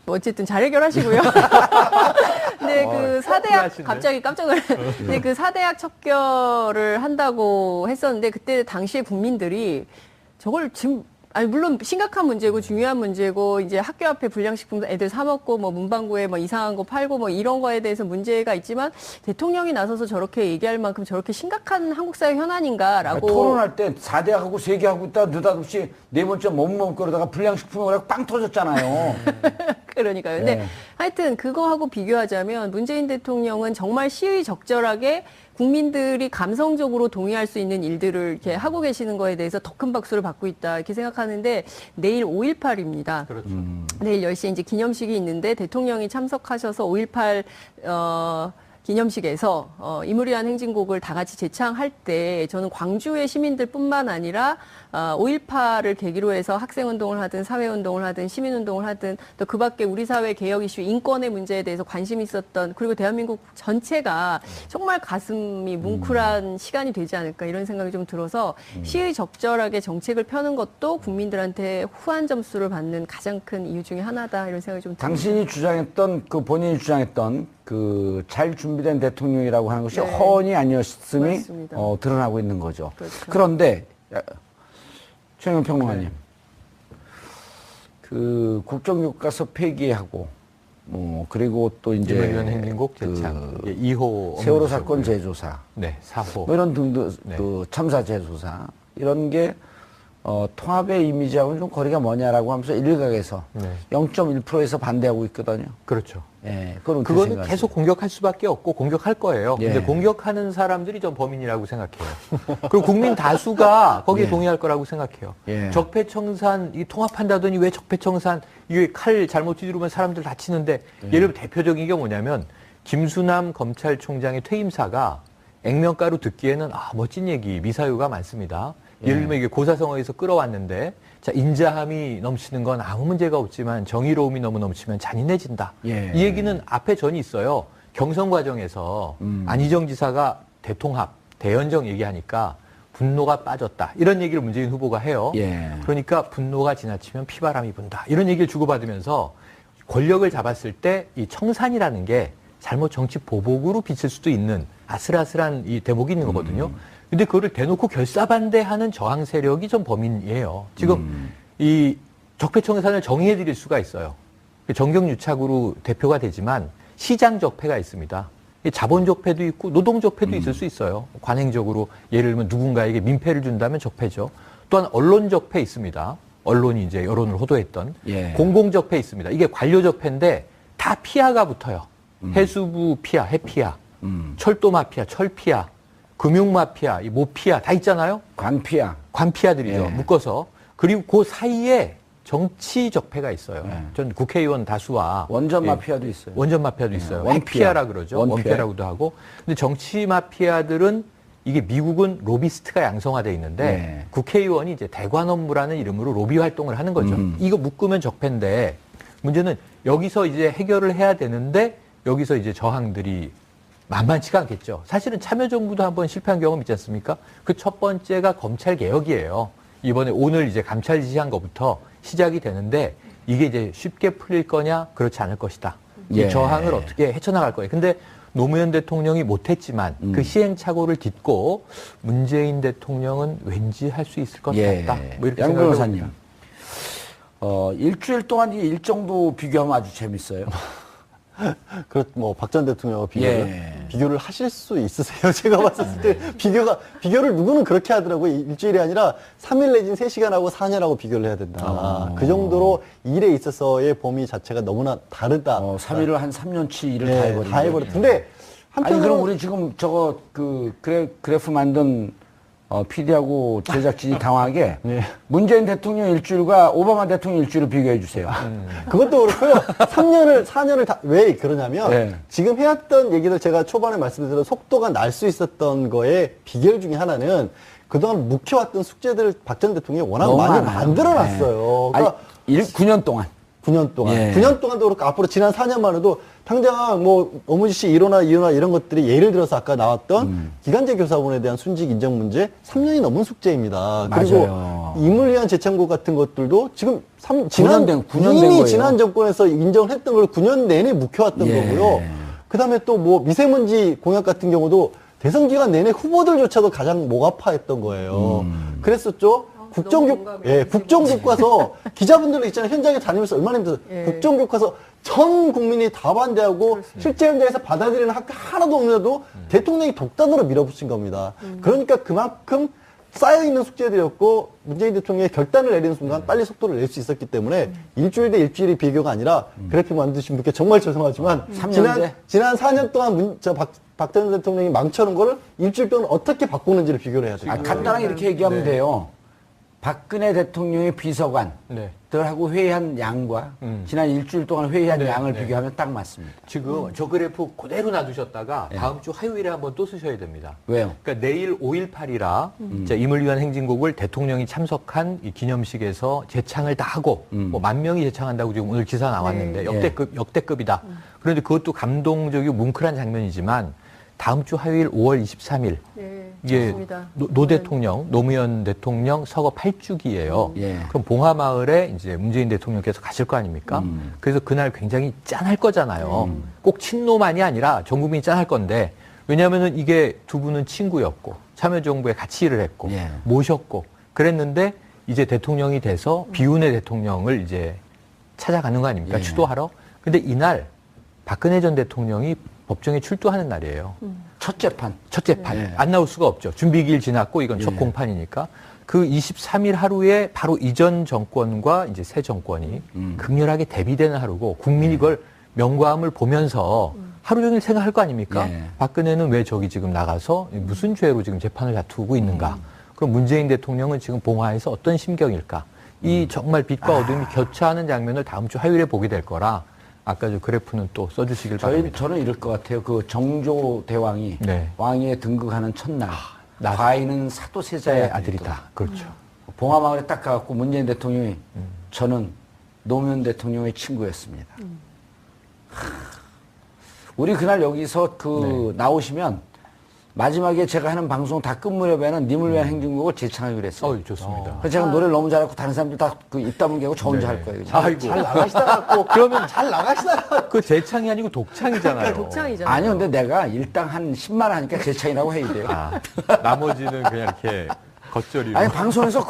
어쨌든 잘 해결하시고요. 근데 그 사대학 훌륭하신데? 갑자기 깜짝 놀랐어요. 근데 그 사대학 척결을 한다고 했었는데 그때 당시에 국민들이 저걸 지금 아니 물론 심각한 문제고 중요한 문제고 이제 학교 앞에 불량식품 애들 사 먹고 뭐 문방구에 뭐 이상한 거 팔고 뭐 이런 거에 대해서 문제가 있지만 대통령이 나서서 저렇게 얘기할 만큼 저렇게 심각한 한국 사회 현안인가라고 토론할 때 4대하고 3개 하고 있다 느닷없이 네 번째 머뭇머뭇거리다가 불량식품을 빵 터졌잖아요. 그러니까요. 근데 네. 하여튼 그거하고 비교하자면 문재인 대통령은 정말 시의적절하게 국민들이 감성적으로 동의할 수 있는 일들을 이렇게 하고 계시는 거에 대해서 더 큰 박수를 받고 있다 이렇게 생각하는데 내일 5.18입니다. 그렇죠. 내일 10시에 이제 기념식이 있는데 대통령이 참석하셔서 5.18 기념식에서 이무리한 행진곡을 다 같이 제창할 때 저는 광주의 시민들뿐만 아니라 5.18을 계기로 해서 학생운동을 하든 사회운동을 하든 시민운동을 하든 또 그 밖에 우리 사회 개혁 이슈 인권의 문제에 대해서 관심이 있었던 그리고 대한민국 전체가 정말 가슴이 뭉클한 시간이 되지 않을까 이런 생각이 좀 들어서 시의적절하게 정책을 펴는 것도 국민들한테 후한 점수를 받는 가장 큰 이유 중에 하나다 이런 생각이 좀 듭니다. 당신이 주장했던 그 본인이 주장했던 그 잘 준비된 대통령이라고 하는 것이 네. 허언이 아니었음이 맞습니다. 드러나고 있는 거죠. 그렇죠. 그런데 최영현 평론가님, 그 국정교과서 폐기하고 그리고 또 이제 이무리한 행진곡 제창, 2호 세월호 사건 재조사, 네, 4호. 뭐 이런 등등 네. 그 참사 재조사 이런 게 통합의 이미지하고는 좀 거리가 뭐냐라고 하면서 일각에서 네. 0.1%에서 반대하고 있거든요. 그렇죠. 예, 그건 어떻게 그거는 생각하세요? 계속 공격할 수밖에 없고 공격할 거예요. 예. 근데 공격하는 사람들이 전 범인이라고 생각해요. 그리고 국민 다수가 거기에 예. 동의할 거라고 생각해요. 예. 적폐청산 이 통합한다더니 왜 적폐청산 이게 칼 잘못 휘두르면 사람들 다치는데 예를 들어 대표적인 게 뭐냐면 김수남 검찰총장의 퇴임사가 액면가로 듣기에는 멋진 얘기 미사유가 많습니다. 예를 들면 이게 고사성어에서 끌어왔는데 자 인자함이 넘치는 건 아무 문제가 없지만 정의로움이 너무 넘치면 잔인해진다. 예. 이 얘기는 앞에 전이 있어요. 경선 과정에서 안희정 지사가 대통합, 대연정 얘기하니까 분노가 빠졌다. 이런 얘기를 문재인 후보가 해요. 예. 그러니까 분노가 지나치면 피바람이 분다. 이런 얘기를 주고받으면서 권력을 잡았을 때 이 청산이라는 게 잘못 정치 보복으로 비칠 수도 있는 아슬아슬한 이 대목이 있는 거거든요. 근데 그거를 대놓고 결사반대하는 저항 세력이 좀 범인이에요. 지금 이 적폐청산을 정의해 드릴 수가 있어요. 정경유착으로 대표가 되지만 시장 적폐가 있습니다. 자본 적폐도 있고 노동 적폐도 있을 수 있어요. 관행적으로 예를 들면 누군가에게 민폐를 준다면 적폐죠. 또한 언론 적폐 있습니다. 언론이 이제 여론을 호도했던 예. 공공 적폐 있습니다. 이게 관료 적폐인데 다 피하가 붙어요. 해수부 피하, 해피하, 철도 마피아, 철피하, 금융 마피아, 이 모피아 다 있잖아요. 관피야. 관피아들이죠. 예. 묶어서. 그리고 그 사이에 정치 적폐가 있어요. 예. 전 국회의원 다수와 원전 예, 마피아도 있어요. 원전 마피아도 있어요. 원피아. 핵피아라 그러죠. 원피아. 원피아라고도 하고. 근데 정치 마피아들은 이게 미국은 로비스트가 양성화돼 있는데 네. 국회의원이 이제 대관 업무라는 이름으로 로비 활동을 하는 거죠. 이거 묶으면 적폐인데 문제는 여기서 이제 해결을 해야 되는데 여기서 이제 저항들이 만만치가 않겠죠. 사실은 참여정부도 한번 실패한 경험 있지 않습니까? 그 첫 번째가 검찰 개혁이에요. 이번에 오늘 이제 감찰 지시한 것부터 시작이 되는데 이게 이제 쉽게 풀릴 거냐? 그렇지 않을 것이다. 이 예. 저항을 어떻게 헤쳐나갈 거예요. 근데 노무현 대통령이 못했지만 그 시행착오를 딛고 문재인 대통령은 왠지 할 수 있을 것 예. 같다. 뭐 이렇게 양 생각을 변호사님. 해봅니다. 일주일 동안 이 일정도 비교하면 아주 재밌어요. 뭐 박 전 대통령과 예. 비교를 하실 수 있으세요? 제가 봤을 때 비교를 누구는 그렇게 하더라고요. 일주일이 아니라 3일 내진 3시간 하고 4년하고 비교를 해야 된다. 그 정도로 일에 있어서의 범위 자체가 너무나 다르다. 3일을 한 3년치 일을 네, 다 해버린 다 해버렸. 근데 아니 한편으로 그럼 우리 지금 저거 그 그래프 만든 PD하고 제작진이 당황하게 네. 문재인 대통령 일주일과 오바마 대통령 일주일을 비교해 주세요. 그것도 그렇고요. 4년을 왜 그러냐면 네. 지금 해왔던 얘기들 제가 초반에 말씀드린 속도가 날 수 있었던 거에 비결 중에 하나는 그동안 묵혀왔던 숙제들을 박 전 대통령이 워낙 너무 많이 많아요. 만들어놨어요. 아니, 그러니까 9년 동안. 9년 동안. 예. 9년 동안도 그렇고 앞으로 지난 4년만 해도 당장 뭐 어무지 씨 일어나 이런 것들이 예를 들어서 아까 나왔던 기간제 교사분에 대한 순직 인정 문제 3년이 넘은 숙제입니다. 그리고 맞아요. 임을 위한 재창고 같은 것들도 지금 9년 된 이미 거예요. 지난 정권에서 인정을 했던 걸 9년 내내 묵혀왔던 예. 거고요. 그다음에 또 뭐 미세먼지 공약 같은 경우도 대선 기간 내내 후보들조차도 가장 목 아파했던 거예요. 그랬었죠. 국정교과서 기자분들 있잖아요. 현장에 다니면서 얼마나 힘들어서 예. 국정교과서 전 국민이 다 반대하고 실제 현장에서 받아들이는 학교 하나도 없는데도 대통령이 독단으로 밀어붙인 겁니다. 그러니까 그만큼 쌓여있는 숙제들이었고 문재인 대통령이 결단을 내리는 순간 빨리 속도를 낼 수 있었기 때문에 일주일 대 일주일이 비교가 아니라 그래픽 만드신 분께 정말 죄송하지만 3년째? 지난 4년 동안 박 전 대통령이 망쳐놓은 거를 일주일 동안 어떻게 바꾸는지를 비교를 해야 돼요. 간단하게 이렇게 얘기하면 돼요. 박근혜 대통령의 비서관들하고 네. 회의한 양과 지난 일주일 동안 회의한 양을 비교하면 딱 맞습니다. 지금 저 그래프 그대로 놔두셨다가 다음 주 화요일에 한번 또 쓰셔야 됩니다. 왜요? 그러니까 내일 5.18이라 임을 위한 행진곡을 대통령이 참석한 이 기념식에서 재창을 다 하고 뭐 10,000명이 재창한다고 지금 오늘 기사 나왔는데 네. 역대급이다. 그런데 그것도 감동적이고 뭉클한 장면이지만 다음 주 화요일 5월 23일 네, 이게 좋습니다. 노 대통령, 노무현 대통령 서거 8주기예요. 예. 그럼 봉화마을에 이제 문재인 대통령께서 가실 거 아닙니까? 그래서 그날 굉장히 짠할 거잖아요. 꼭 친노만이 아니라 전 국민이 짠할 건데 왜냐하면은 이게 두 분은 친구였고 참여정부에 같이 일을 했고 예. 모셨고 그랬는데 이제 대통령이 돼서 비운의 대통령을 이제 찾아가는 거 아닙니까? 예. 추도하러. 근데 이날 박근혜 전 대통령이 법정에 출두하는 날이에요. 첫 재판. 첫 재판. 예. 안 나올 수가 없죠. 준비기일 지났고 이건 첫 예. 공판이니까. 그 23일 하루에 바로 이전 정권과 이제 새 정권이 극렬하게 대비되는 하루고 국민이 그걸 명과함을 보면서 하루 종일 생각할 거 아닙니까? 예. 박근혜는 왜 저기 지금 나가서 무슨 죄로 지금 재판을 다투고 있는가? 그럼 문재인 대통령은 지금 봉화에서 어떤 심경일까? 이 정말 빛과 어둠이 교차하는 장면을 다음 주 화요일에 보게 될 거라 아까 저 그래프는 또 써주시길 바랍니다. 저는 이럴 것 같아요. 그 정조 대왕이 네. 왕위에 등극하는 첫날 과인은 사도세자의 의 아들이다. 그렇죠. 봉화마을에 딱 가갖고 문재인 대통령이 저는 노무현 대통령의 친구였습니다. 우리 그날 여기서 나오시면 마지막에 제가 하는 방송 다 끝 무렵에는 님을 위한 행진곡을 재창하기로 했어요. 좋습니다. 그래서 제가 노래를 너무 잘하고 다른 사람들 다 그 입다문 개고 저 혼자 할 거예요. 그냥. 아이고. 잘 나가시다가 그러면 잘 나가시다가 그 재창이 아니고 독창이잖아요. 독창이잖아요. 아니요, 근데 내가 일당 한 10만 원 하니까 재창이라고 해야 돼요. 나머지는 그냥 이렇게 겉절이로. 아니 방송에서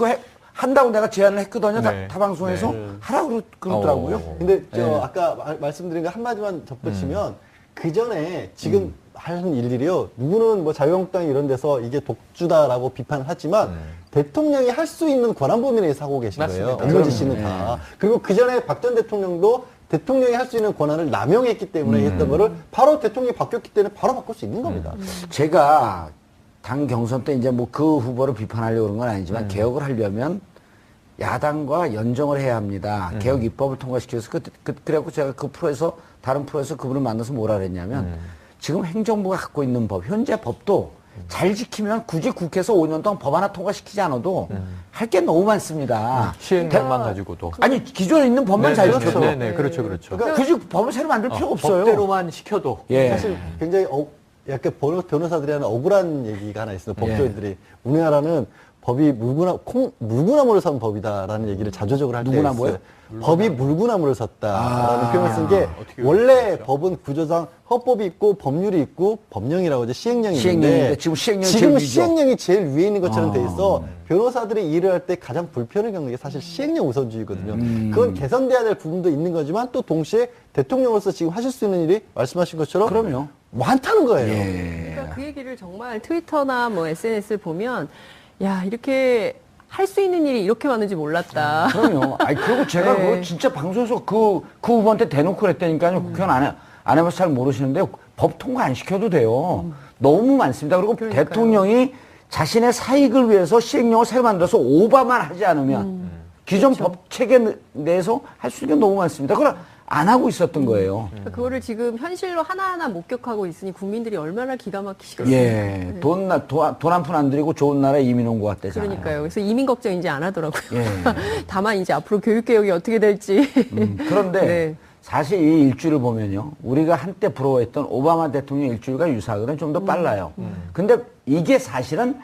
한다고 내가 제안을 했거든요. 네. 타 방송에서 하라고 그러더라고요. 근데 아까 말씀드린 거 한마디만 덧붙이면 그 전에 지금 하는 일들이요. 누구는 뭐 자유한국당 이런 데서 이게 독주다라고 비판을 하지만 대통령이 할 수 있는 권한 범위 내에서 하고 계신 거예요. 맞습니다. 엄모지 씨는 다. 그리고 그 전에 박 전 대통령도 대통령이 할 수 있는 권한을 남용했기 때문에 했던 거를 바로 대통령이 바뀌었기 때문에 바로 바꿀 수 있는 겁니다. 제가 당 경선 때 이제 뭐 그 후보를 비판하려고 그런 건 아니지만 개혁을 하려면 야당과 연정을 해야 합니다. 개혁 입법을 통과시켜서 그래갖고 제가 그 프로에서 다른 프로에서 그분을 만나서 뭐라 그랬냐면 지금 행정부가 갖고 있는 법, 현재 법도 잘 지키면 굳이 국회에서 5년 동안 법 하나 통과시키지 않아도 할 게 너무 많습니다. 시행령만 가지고도. 아니 기존에 있는 법만 잘 지켜도 네네, 그렇죠. 굳이 법을 새로 만들 필요가 없어요. 법대로만 시켜도. 예. 사실 굉장히 약간 변호사들이 하는 억울한 얘기가 하나 있어요. 법조인들이. 우리나라는 법이 물구나무를 선 법이다라는 얘기를 자조적으로 할 때 누구나 있어요. 뭐요? 법이 물구나무를 섰다라는 표현을 쓴 게 어떻게 원래 법은 구조상 헌법이 있고 법률이 있고 법령이라고 하죠. 시행령이 시행령인데 있는데 지금 시행령이 지금 제일 위죠. 시행령이 제일 위에 있는 것처럼 돼 있어 변호사들이 일을 할 때 가장 불편을 겪는 게 사실 시행령 우선주의거든요. 그건 개선돼야 될 부분도 있는 거지만 또 동시에 대통령으로서 지금 하실 수 있는 일이 말씀하신 것처럼 그럼요. 많다는 거예요. 그러니까 그 얘기를 정말 트위터나 뭐 SNS를 보면 야 이렇게 할 수 있는 일이 이렇게 많은지 몰랐다. 그럼요. 아니, 그리고 제가 네. 그거 진짜 방송에서 그 후보한테 대놓고 그랬다니까요. 국회의원 안 해봐서 잘 모르시는데 법 통과 안 시켜도 돼요. 너무 많습니다. 그리고 그러니까요. 대통령이 자신의 사익을 위해서 시행령을 새로 만들어서 오바만 하지 않으면 기존 법 체계 내에서 할 수 있는 게 너무 많습니다. 그럼 안 하고 있었던 거예요. 그거를 지금 현실로 하나하나 목격하고 있으니 국민들이 얼마나 기가 막히시겠어요. 예, 돈 한 푼 안 들이고 좋은 나라에 이민 온 것 같대잖아요. 그러니까요. 그래서 이민 걱정 이제 안 하더라고요. 예. 다만 이제 앞으로 교육개혁이 어떻게 될지. 그런데 네. 사실 이 일주를 보면요. 우리가 한때 부러워했던 오바마 대통령 일주일과 유사하거든. 좀 더 빨라요. 근데 이게 사실은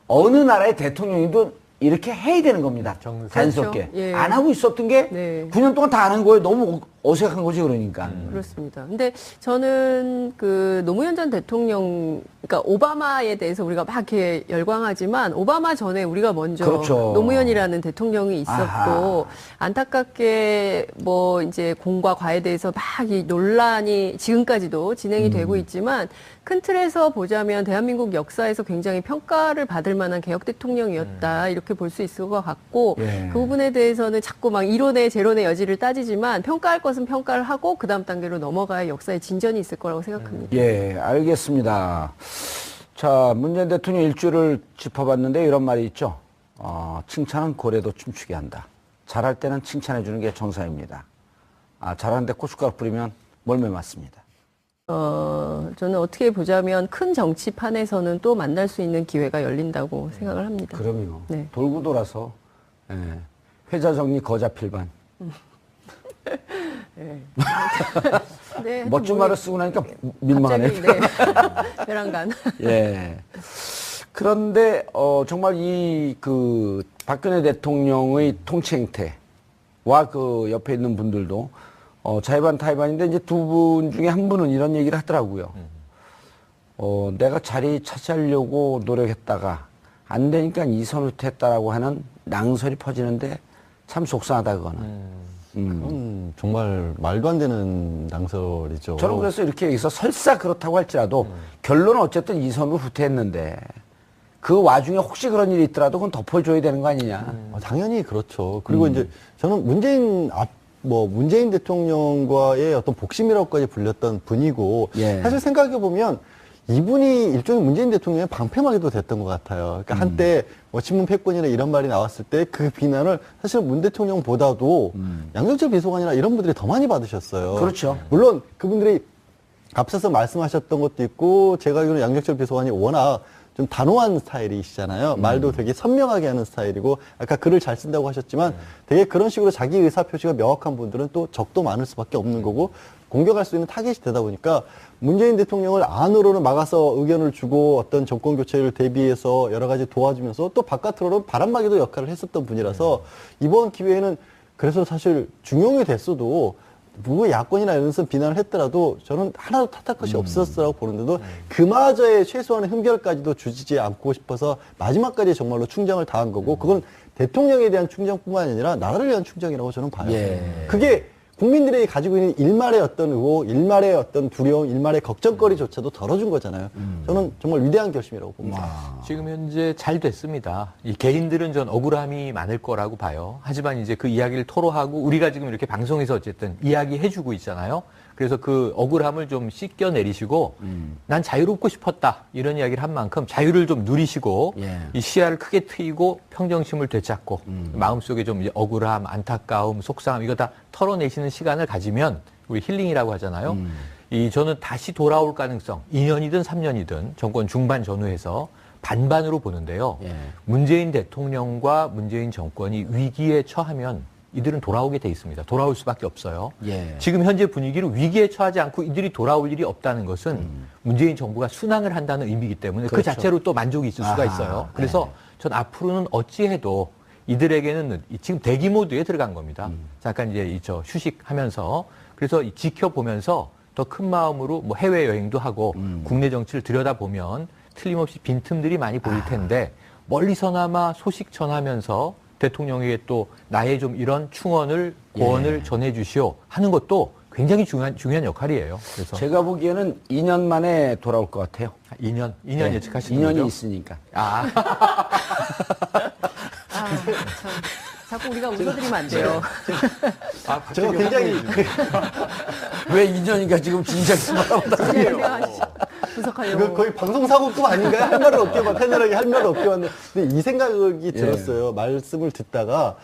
어느 나라의 대통령이도 이렇게 해야 되는 겁니다. 자연스럽게. 그렇죠. 예. 안 하고 있었던 게 네. 9년 동안 다 안 한 거예요. 너무 어색한 거지, 그러니까. 그렇습니다. 근데 저는 그 노무현 전 대통령, 그러니까 오바마에 대해서 우리가 막 이렇게 열광하지만 오바마 전에 우리가 먼저 그렇죠. 노무현이라는 대통령이 있었고 아하. 안타깝게 뭐 이제 공과 과에 대해서 막 이 논란이 지금까지도 진행이 되고 있지만 큰 틀에서 보자면 대한민국 역사에서 굉장히 평가를 받을 만한 개혁 대통령이었다 이렇게 볼 수 있을 것 같고 예. 그 부분에 대해서는 자꾸 막 이론의 재론의 여지를 따지지만 평가할 것은 평가를 하고 그 다음 단계로 넘어가야 역사의 진전이 있을 거라고 생각합니다. 예, 알겠습니다. 자, 문재인 대통령 일주를 짚어봤는데 이런 말이 있죠. 칭찬은 고래도 춤추게 한다. 잘할 때는 칭찬해주는 게 정상입니다. 잘하는데 고춧가루 뿌리면 몰매 맞습니다. 저는 어떻게 보자면 큰 정치판에서는 또 만날 수 있는 기회가 열린다고 생각을 합니다. 그럼요. 네. 돌고 돌아서 회자 정리 거자 필반. 네, 멋진 말을 쓰고 나니까 민망하네요. 갑자기, 네. 베란간. 예. 그런데 정말 이 그 박근혜 대통령의 통치 행태와 그 옆에 있는 분들도 자의반 타의반인데 이제 두 분 중에 한 분은 이런 얘기를 하더라고요. 내가 자리 차지하려고 노력했다가 안 되니까 이선을 했다라고 하는 낭설이 퍼지는데 참 속상하다 그거는. 정말 말도 안 되는 낭설이죠. 저는 그래서 이렇게 여기서 설사 그렇다고 할지라도 결론은 어쨌든 이선으로 후퇴했는데 그 와중에 혹시 그런 일이 있더라도 그건 덮어줘야 되는 거 아니냐. 당연히 그렇죠. 그리고 이제 저는 문재인 대통령과의 어떤 복심이라고까지 불렸던 분이고 예. 사실 생각해 보면 이분이 일종의 문재인 대통령의 방패막이도 됐던 것 같아요. 그러니까 한때 친문 패권이나 이런 말이 나왔을 때 그 비난을 사실 문 대통령보다도 양정철 비서관이나 이런 분들이 더 많이 받으셨어요. 그렇죠. 물론 그분들이 앞서서 말씀하셨던 것도 있고 제가 알기로는 양정철 비서관이 워낙 좀 단호한 스타일이시잖아요. 말도 되게 선명하게 하는 스타일이고 아까 글을 잘 쓴다고 하셨지만 되게 그런 식으로 자기 의사표시가 명확한 분들은 또 적도 많을 수밖에 없는 거고 공격할 수 있는 타겟이 되다 보니까 문재인 대통령을 안으로는 막아서 의견을 주고 어떤 정권 교체를 대비해서 여러 가지 도와주면서 또 바깥으로는 바람막이도 역할을 했었던 분이라서 이번 기회에는 그래서 사실 중용이 됐어도 누구 야권이나 이런 데서 비난을 했더라도 저는 하나도 탓할 것이 없었으라고 보는데도 그마저의 최소한의 흠결까지도 주지 않고 싶어서 마지막까지 정말로 충정을 다한 거고 그건 대통령에 대한 충정뿐만 아니라 나라를 위한 충정이라고 저는 봐요. 예. 그게 국민들이 가지고 있는 일말의 어떤 의혹, 일말의 어떤 두려움, 일말의 걱정거리조차도 덜어준 거잖아요. 저는 정말 위대한 결심이라고 봅니다. 지금 현재 잘 됐습니다. 이 개인들은 전 억울함이 많을 거라고 봐요. 하지만 이제 그 이야기를 토로하고 우리가 지금 이렇게 방송에서 어쨌든 이야기해주고 있잖아요. 그래서 그 억울함을 좀 씻겨 내리시고 난 자유롭고 싶었다 이런 이야기를 한 만큼 자유를 좀 누리시고 예. 이 시야를 크게 트이고 평정심을 되찾고 마음속에 좀 이제 억울함, 안타까움, 속상함 이거 다 털어내시는 시간을 가지면 우리 힐링이라고 하잖아요. 저는 다시 돌아올 가능성 2년이든 3년이든 정권 중반 전후에서 반반으로 보는데요. 예. 문재인 대통령과 문재인 정권이 위기에 처하면 이들은 돌아오게 돼 있습니다. 돌아올 수밖에 없어요. 예. 지금 현재 분위기로 위기에 처하지 않고 이들이 돌아올 일이 없다는 것은 문재인 정부가 순항을 한다는 의미이기 때문에 그 그렇죠. 자체로 또 만족이 있을 수가 있어요. 그래서 전 앞으로는 어찌해도 이들에게는 지금 대기 모드에 들어간 겁니다. 잠깐 이제 휴식하면서 그래서 지켜보면서 더 큰 마음으로 뭐 해외 여행도 하고 국내 정치를 들여다보면 틀림없이 빈틈들이 많이 보일 텐데 멀리서나마 소식 전하면서 대통령에게 또 나의 좀 이런 충언을 고언을 전해주시오 하는 것도 굉장히 중요한 역할이에요. 그래서 제가 보기에는 2년 만에 돌아올 것 같아요. 2년 네. 예측하시는 2년이 거죠? 있으니까. 참. 자꾸 우리가 웃어드리면 안 돼요. 제가 굉장히 왜 2년인가 지금 진작 말하고 진짜 유명하시죠. 분석하려고. 이거 거의 방송사고급 아닌가요? 할 말을 없게 막 패널에게 할 말을 없게 왔는데 근데 이 생각이 들었어요. 말씀을 듣다가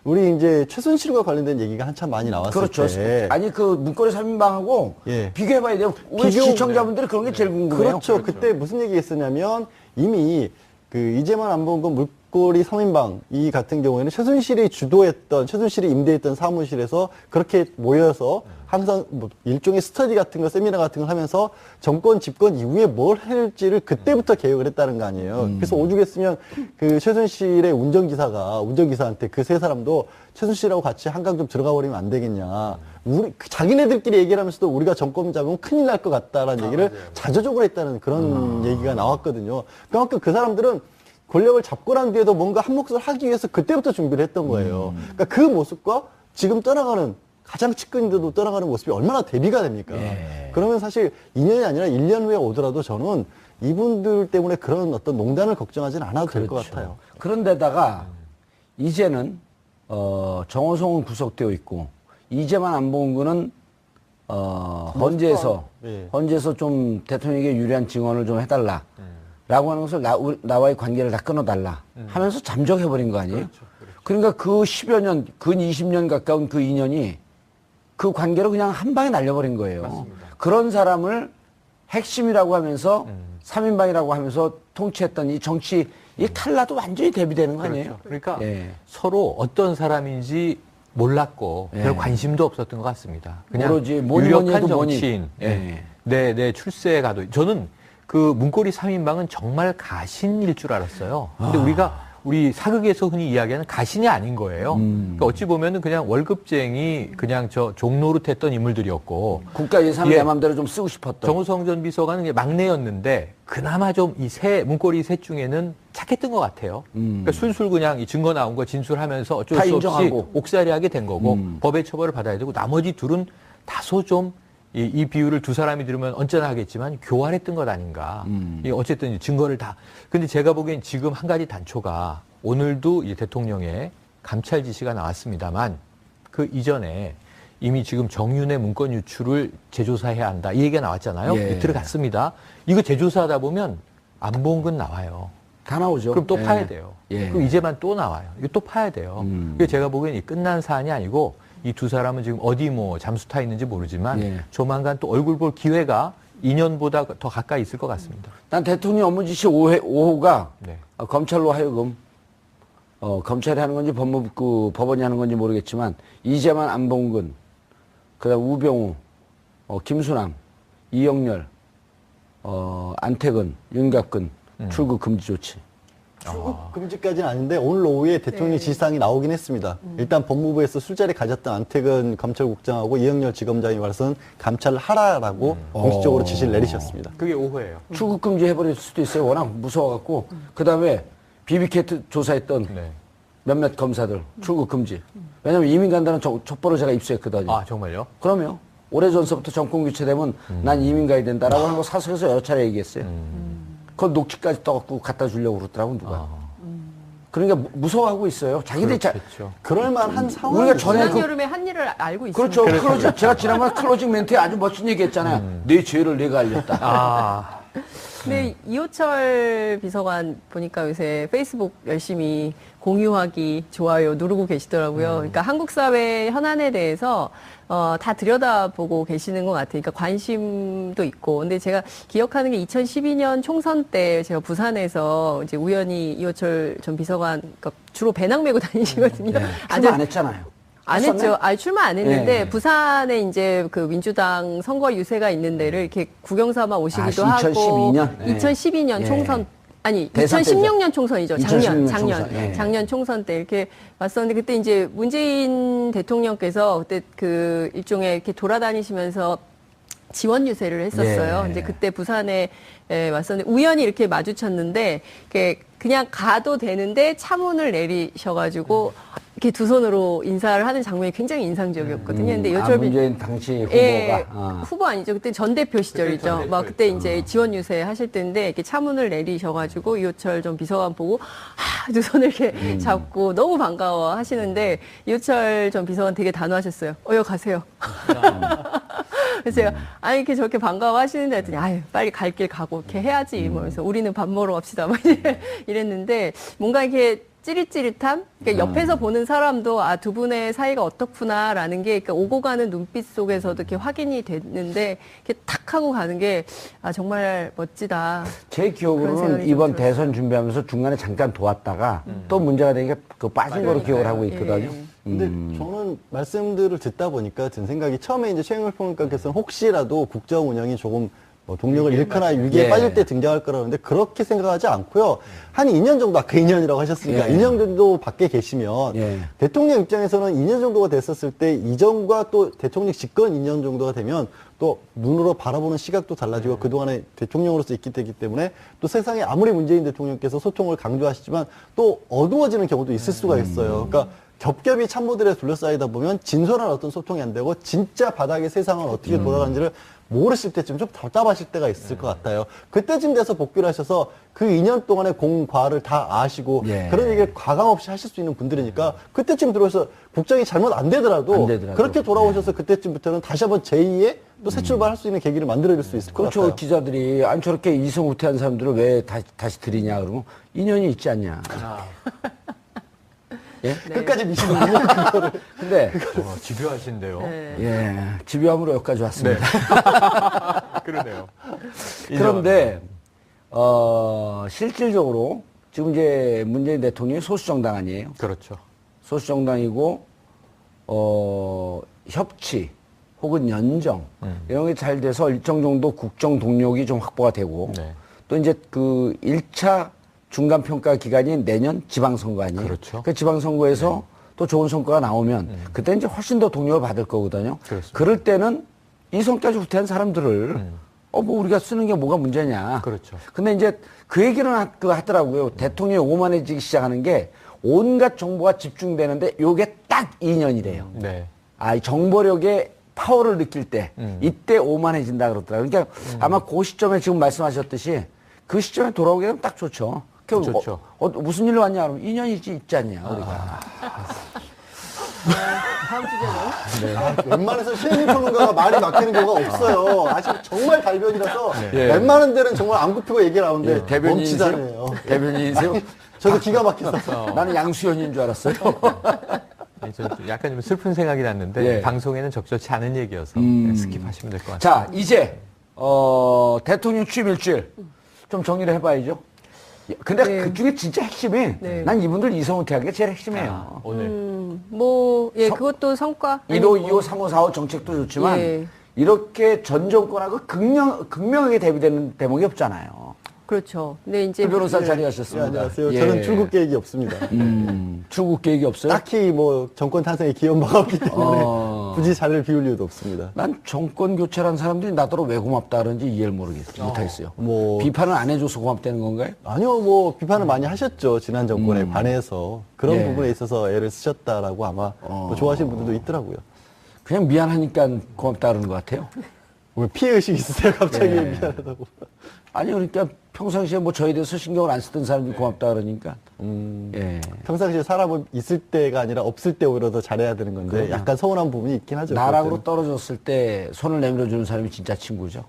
우리 이제 최순실과 관련된 얘기가 한참 많이 나왔을 그렇죠. 때 아니 그 문고리 3인방하고 예. 비교해봐야 돼요. 우리 비교- 시청자분들이 그런 게 제일 궁금해요. 그렇죠. 그때 무슨 얘기했었냐면 이미 그 이재만 안보건 물고리 3인방 이 같은 경우에는 최순실이 임대했던 사무실에서 그렇게 모여서 항상 뭐 일종의 스터디 같은 거, 세미나 같은 걸 하면서 정권 집권 이후에 뭘 할지를 그때부터 계획을 했다는 거 아니에요. 그래서 오죽했으면 그 최순실의 운전기사한테 그 세 사람도 최순실하고 같이 한강 좀 들어가 버리면 안 되겠냐. 자기네들끼리 얘기를 하면서도 우리가 정권 잡으면 큰일 날 것 같다라는 얘기를 자조적으로 했다는 그런 얘기가 나왔거든요. 그만큼 그 사람들은 권력을 잡고 난 뒤에도 뭔가 한 몫을 하기 위해서 그때부터 준비를 했던 거예요. 그러니까 그 모습과 지금 떠나가는 가장 측근인데도 떠나가는 모습이 얼마나 대비가 됩니까? 그러면 사실 2년이 아니라 1년 후에 오더라도 저는 이분들 때문에 그런 어떤 농단을 걱정하지는 않아도 될 것 같아요. 그런데다가 이제는 정호성은 구속되어 있고 이재만 안보근은 헌재에서 예. 헌재에서 좀 대통령에게 유리한 증언을 좀 해달라. 라고 하는 것을 나와의 관계를 다 끊어달라 하면서 잠적해버린 거 아니에요? 그러니까 그 10여 년, 근 20년 가까운 그 인연이 그 관계로 그냥 한 방에 날려버린 거예요. 그런 사람을 핵심이라고 하면서 3인방이라고 하면서 통치했던 이 정치, 이 탈라도 완전히 대비되는 거 아니에요? 그러니까 예. 서로 어떤 사람인지 몰랐고 예. 별 관심도 없었던 것 같습니다. 그냥 모르지. 뭐니 유력한 해도 뭐니. 정치인, 예. 내 출세에 가도 저는 그 문고리 3인방은 정말 가신일 줄 알았어요. 근데 우리 사극에서 흔히 이야기하는 가신이 아닌 거예요. 그러니까 어찌 보면은 그냥 월급쟁이 그냥 저 종노릇했던 인물들이었고 국가 예산을 예. 내 마음대로 좀 쓰고 싶었던. 정우성 전 비서관은 이제 막내였는데 그나마 좀 이 문고리 셋 중에는 착했던 것 같아요. 그러니까 술술 그냥 이 증거 나온 거 진술하면서 어쩔 다 수 없이 인정하고. 옥살이하게 된 거고 법의 처벌을 받아야 되고 나머지 둘은 다소 좀 이 비유를 두 사람이 들으면 언짢아 하겠지만 교활했던 것 아닌가. 어쨌든 증거를 다. 근데 제가 보기엔 지금 한 가지 단초가 오늘도 이 대통령의 감찰 지시가 나왔습니다만 그 이전에 이미 지금 정윤의 문건 유출을 재조사해야 한다. 이 얘기가 나왔잖아요. 예. 들어갔습니다. 이거 재조사하다 보면 안봉근 나와요. 다 나오죠. 그럼 또 예. 파야 돼요. 예. 그럼 이제만 또 나와요. 이거 또 파야 돼요. 그래서 제가 보기엔 이 끝난 사안이 아니고 이 두 사람은 지금 어디 뭐 잠수 타 있는지 모르지만 예. 조만간 또 얼굴 볼 기회가 2년보다 더 가까이 있을 것 같습니다. 난 대통령 업무 지시 5호가 네. 검찰로 하여금 검찰이 하는 건지 법원이 하는 건지 모르겠지만 이재만 안봉근 그다음 우병우 김순남 이영렬 안태근 윤갑근 출국 금지 조치. 출국 금지까지는 아닌데 오늘 오후에 대통령 지시사항이 나오긴 했습니다. 일단 법무부에서 술자리 가졌던 안태근 검찰국장하고 이영렬 지검장이 와서는 감찰을 하라라고 공식적으로 지시를 내리셨습니다. 그게 오해예요. 출국 금지 해버릴 수도 있어요. 워낙 무서워갖고 그다음에 BBK 조사했던 네. 몇몇 검사들 출국 금지. 왜냐면 이민 간다는 첩보를 제가 입수했거든요. 아, 정말요? 그럼요. 오래전서부터 정권 교체되면 난 이민 가야 된다라고 하는 거 사석에서 여러 차례 얘기했어요. 그건 녹취까지 떠갖고 갖다 주려고 그러더라고 누가. 그러니까 무서워하고 있어요. 자기들이 그렇겠죠. 그럴만한 상황이 우리가 전에 지난 여름에 한 일을 알고 그렇죠. 있습니다. 클로징, 제가 지난번에 클로징 멘트에 아주 멋진 얘기 했잖아요. 내 죄를 내가 알렸다. 아, 근데 이호철 비서관 보니까 요새 페이스북 열심히 공유하기, 좋아요 누르고 계시더라고요. 그러니까 한국 사회 현안에 대해서 다 들여다보고 계시는 것 같아요. 그러니까 관심도 있고. 근데 제가 기억하는 게 2012년 총선 때 제가 부산에서 이제 우연히 이호철 전 비서관 그러니까 주로 배낭 메고 다니시거든요. 네. 출마 안 했잖아요. 안 했었나요? 했죠. 아니, 출마 안 했는데, 네. 부산에 이제 그 민주당 선거 유세가 있는 데를 이렇게 구경 삼아 오시기도 아, 하고. 2012년? 네. 2012년 예. 총선. 아니, 대선 2016년 총선이죠. 2016년 작년. 총선, 예. 작년 총선 때 이렇게 왔었는데, 그때 이제 문재인 대통령께서 그때 그 일종의 이렇게 돌아다니시면서 지원 유세를 했었어요. 예. 이제 그때 부산에 왔었는데 우연히 이렇게 마주쳤는데 이렇게 그냥 가도 되는데 차문을 내리셔가지고 이렇게 두 손으로 인사를 하는 장면이 굉장히 인상적이었거든요. 근데 이호철 문재인 당시 후보가. 예, 후보 아니죠. 그때 전 대표 시절이죠. 막 그때 이제 지원 유세 하실 때인데 이렇게 차문을 내리셔가지고 이호철 전 비서관 보고 두 손을 이렇게 잡고 너무 반가워 하시는데 이호철 전 비서관 되게 단호하셨어요. 여기 가세요. 그래서 제가 아니 이렇게 저렇게 반가워하시는데 했더니 아유 빨리 갈 길 가고 이렇게 해야지 뭐 그래서 우리는 밥 먹으러 갑시다 막 이랬는데 뭔가 이렇게 찌릿찌릿함? 그러니까 옆에서 보는 사람도 아, 두 분의 사이가 어떻구나라는 게 그러니까 오고 가는 눈빛 속에서도 이렇게 확인이 됐는데 이렇게 탁 하고 가는 게 아, 정말 멋지다. 제 그런 기억으로는 생각이 이번 좀 들었어요. 대선 준비하면서 중간에 잠깐 도왔다가 또 문제가 되니까 그 빠진 거로 기억을 하고 있거든요. 예. 근데 저는 말씀들을 듣다 보니까 든 생각이 처음에 이제 최영일 평론가께서는 혹시라도 국정 운영이 조금 뭐 동력을 잃거나 위기에 예. 빠질 때 등장할 거라는데 그렇게 생각하지 않고요. 한 2년 정도 아까 2년이라고 하셨으니까 예. 2년 정도 밖에 계시면 예. 대통령 입장에서는 2년 정도가 됐었을 때 이전과 또 대통령 집권 2년 정도가 되면 또 눈으로 바라보는 시각도 달라지고 그동안에 대통령으로서 있기 때문에 또 세상에 아무리 문재인 대통령께서 소통을 강조하시지만 또 어두워지는 경우도 있을 수가 있어요. 그러니까 겹겹이 참모들에 둘러싸이다 보면 진솔한 어떤 소통이 안 되고 진짜 바닥의 세상은 어떻게 돌아가는지를 모르실 때쯤 좀 답답하실 때가 있을 것 같아요. 그때쯤 돼서 복귀를 하셔서 그 2년 동안의 공과를 다 아시고 예. 그런 얘기를 과감 없이 하실 수 있는 분들이니까 그때쯤 들어서 국정이 잘못 안 되더라도, 그렇게 돌아오셔서 그때쯤부터는 다시 한번 제2의 또 새 출발할 수 있는 계기를 만들어줄 수 있을 것 그렇죠. 같아요. 기자들이 아니 저렇게 이성후퇴한 사람들을 왜 다시 들이냐 그러면 인연이 있지 않냐. 예? 끝까지 미시는군요. 그거를. 근데 집요하신데요. 네. 예, 집요함으로 여기까지 왔습니다. 그러네요. 그런데 실질적으로 지금 이제 문재인 대통령이 소수정당 아니에요. 그렇죠. 소수정당이고 협치 혹은 연정 이런 게 잘 돼서 일정 정도 국정 동력이 좀 확보가 되고 네. 또 이제 그 1차 중간 평가 기간이 내년 지방선거 아니에요. 그렇죠. 그 지방선거에서 또 좋은 성과가 나오면 그때 이제 훨씬 더 동력을 받을 거거든요. 그렇습니다. 그럴 때는 이성까지 후퇴한 사람들을 뭐 우리가 쓰는 게 뭐가 문제냐. 그렇죠. 근데 이제 그 얘기는 하더라고요. 대통령이 오만해지기 시작하는 게 온갖 정보가 집중되는데 요게 딱 2년이래요. 네. 아, 이 정보력의 파워를 느낄 때 이때 오만해진다 그러더라고요. 그러니까 아마 그 시점에 지금 말씀하셨듯이 그 시점에 돌아오게 되면 딱 좋죠. 좋죠. 무슨 일로 왔냐 그러면 2년이지 있지 않냐 우리가. 다음 주제는 웬만해서 최영일 평론가가 말이 막히는 경우가 없어요. 아직 정말 달변이라서 네. 웬만한 데는 정말 안 굽히고 얘기를 하는데 예, 대변인이세요? 멈치잖아요. 대변인이세요? 저도 기가 막혔어요. 나는 양수현인 줄 알았어요. 아니, 저 약간 좀 슬픈 생각이 났는데 예. 방송에는 적절치 않은 얘기여서 스킵하시면 될 것 같아요. 자, 이제 대통령 취임 일주일 좀 정리를 해봐야죠. 근데 네. 그 중에 진짜 핵심이 네. 난 이분들 이성훈퇴하는 게 제일 핵심이에요. 오늘 뭐 예, 그것도 성과 1호, 2호, 3호, 4호 정책도 좋지만 예. 이렇게 전 정권하고 극명하게 대비되는 대목이 없잖아요. 그렇죠. 근데 이제 변호사 예. 자리하셨습니다. 네, 안녕하세요. 예. 저는 출국 계획이 없습니다. 출국 계획이 없어요? 딱히 뭐 정권 탄생에 기여한 바가 없기 때문에 어. 굳이 자리를 비울 이유도 없습니다. 난 정권 교체란 사람들이 나더러 왜 고맙다 그런지 이해를 못하겠어요. 뭐 비판을 안 해줘서 고맙다는 건가요? 아니요, 뭐 비판을 많이 하셨죠. 지난 정권에 관해서 그런 예. 부분에 있어서 애를 쓰셨다라고 아마 뭐 좋아하시는 분들도 있더라고요. 그냥 미안하니까 고맙다 그러는 것 같아요. 왜 피해 의식 있으세요? 갑자기 예. 미안하다고. 아니 그러니까 평상시에 뭐 저에 대해서 신경을 안 쓰던 사람들이 고맙다 그러니까 예. 평상시에 사람은 있을 때가 아니라 없을 때 오히려 더 잘해야 되는 건데 그럼요. 약간 서운한 부분이 있긴 하죠. 나락으로 그럴 때는. 떨어졌을 때 손을 내밀어 주는 사람이 진짜 친구죠.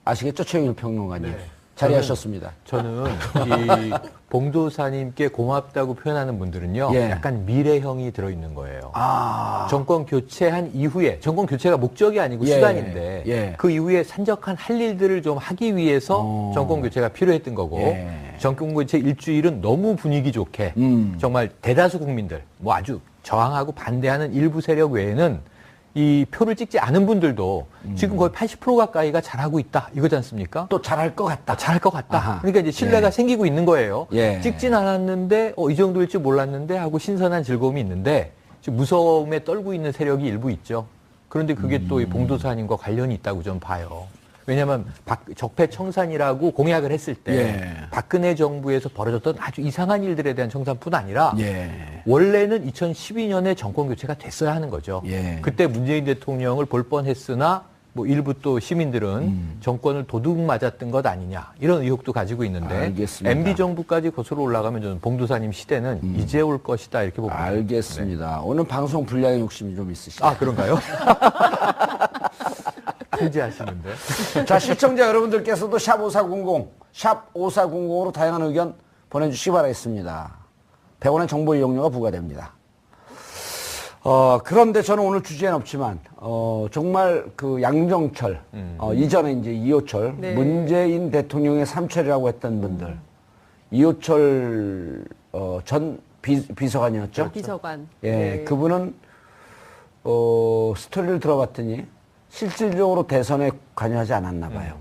아시겠죠? 최영일 평론가님. 자리하셨습니다. 저는 이 봉도사님께 고맙다고 표현하는 분들은요, 예. 약간 미래형이 들어있는 거예요. 아. 정권 교체한 이후에, 정권 교체가 목적이 아니고 예. 수단인데, 예. 그 이후에 산적한 할 일들을 좀 하기 위해서 정권 교체가 필요했던 거고, 예. 정권 교체 일주일은 너무 분위기 좋게, 정말 대다수 국민들, 뭐 아주 저항하고 반대하는 일부 세력 외에는 이 표를 찍지 않은 분들도 지금 거의 80% 가까이가 잘하고 있다 이거지 않습니까? 또 잘할 것 같다. 잘할 것 같다. 아하. 그러니까 이제 신뢰가 예. 생기고 있는 거예요. 예. 찍진 않았는데 이 정도일 줄 몰랐는데 하고 신선한 즐거움이 있는데 지금 무서움에 떨고 있는 세력이 일부 있죠. 그런데 그게 또 이 봉도사님과 관련이 있다고 좀 봐요. 왜냐하면 적폐청산이라고 공약을 했을 때 예. 박근혜 정부에서 벌어졌던 아주 이상한 일들에 대한 청산뿐 아니라 예. 원래는 2012년에 정권 교체가 됐어야 하는 거죠. 예. 그때 문재인 대통령을 볼 뻔했으나 뭐 일부 또 시민들은 정권을 도둑 맞았던 것 아니냐 이런 의혹도 가지고 있는데 알겠습니다. MB 정부까지 거슬러 올라가면 저는 봉도사님 시대는 이제 올 것이다 이렇게 봅니다. 알겠습니다. 오늘 방송 분량의 욕심이 좀 있으시죠? 아 그런가요? 통제하시는데. 자, 시청자 여러분들께서도 샵 5400, 샵 5400으로 다양한 의견 보내주시기 바라겠습니다. 100원의 정보 이용료가 부과됩니다. 그런데 저는 오늘 주제는 없지만, 정말 그 양정철, 이전에 이제 이호철, 네. 문재인 대통령의 삼철이라고 했던 분들, 이호철, 전 비서관이었죠? 비서관. 예, 네. 그분은, 스토리를 들어봤더니, 실질적으로 대선에 관여하지 않았나 봐요.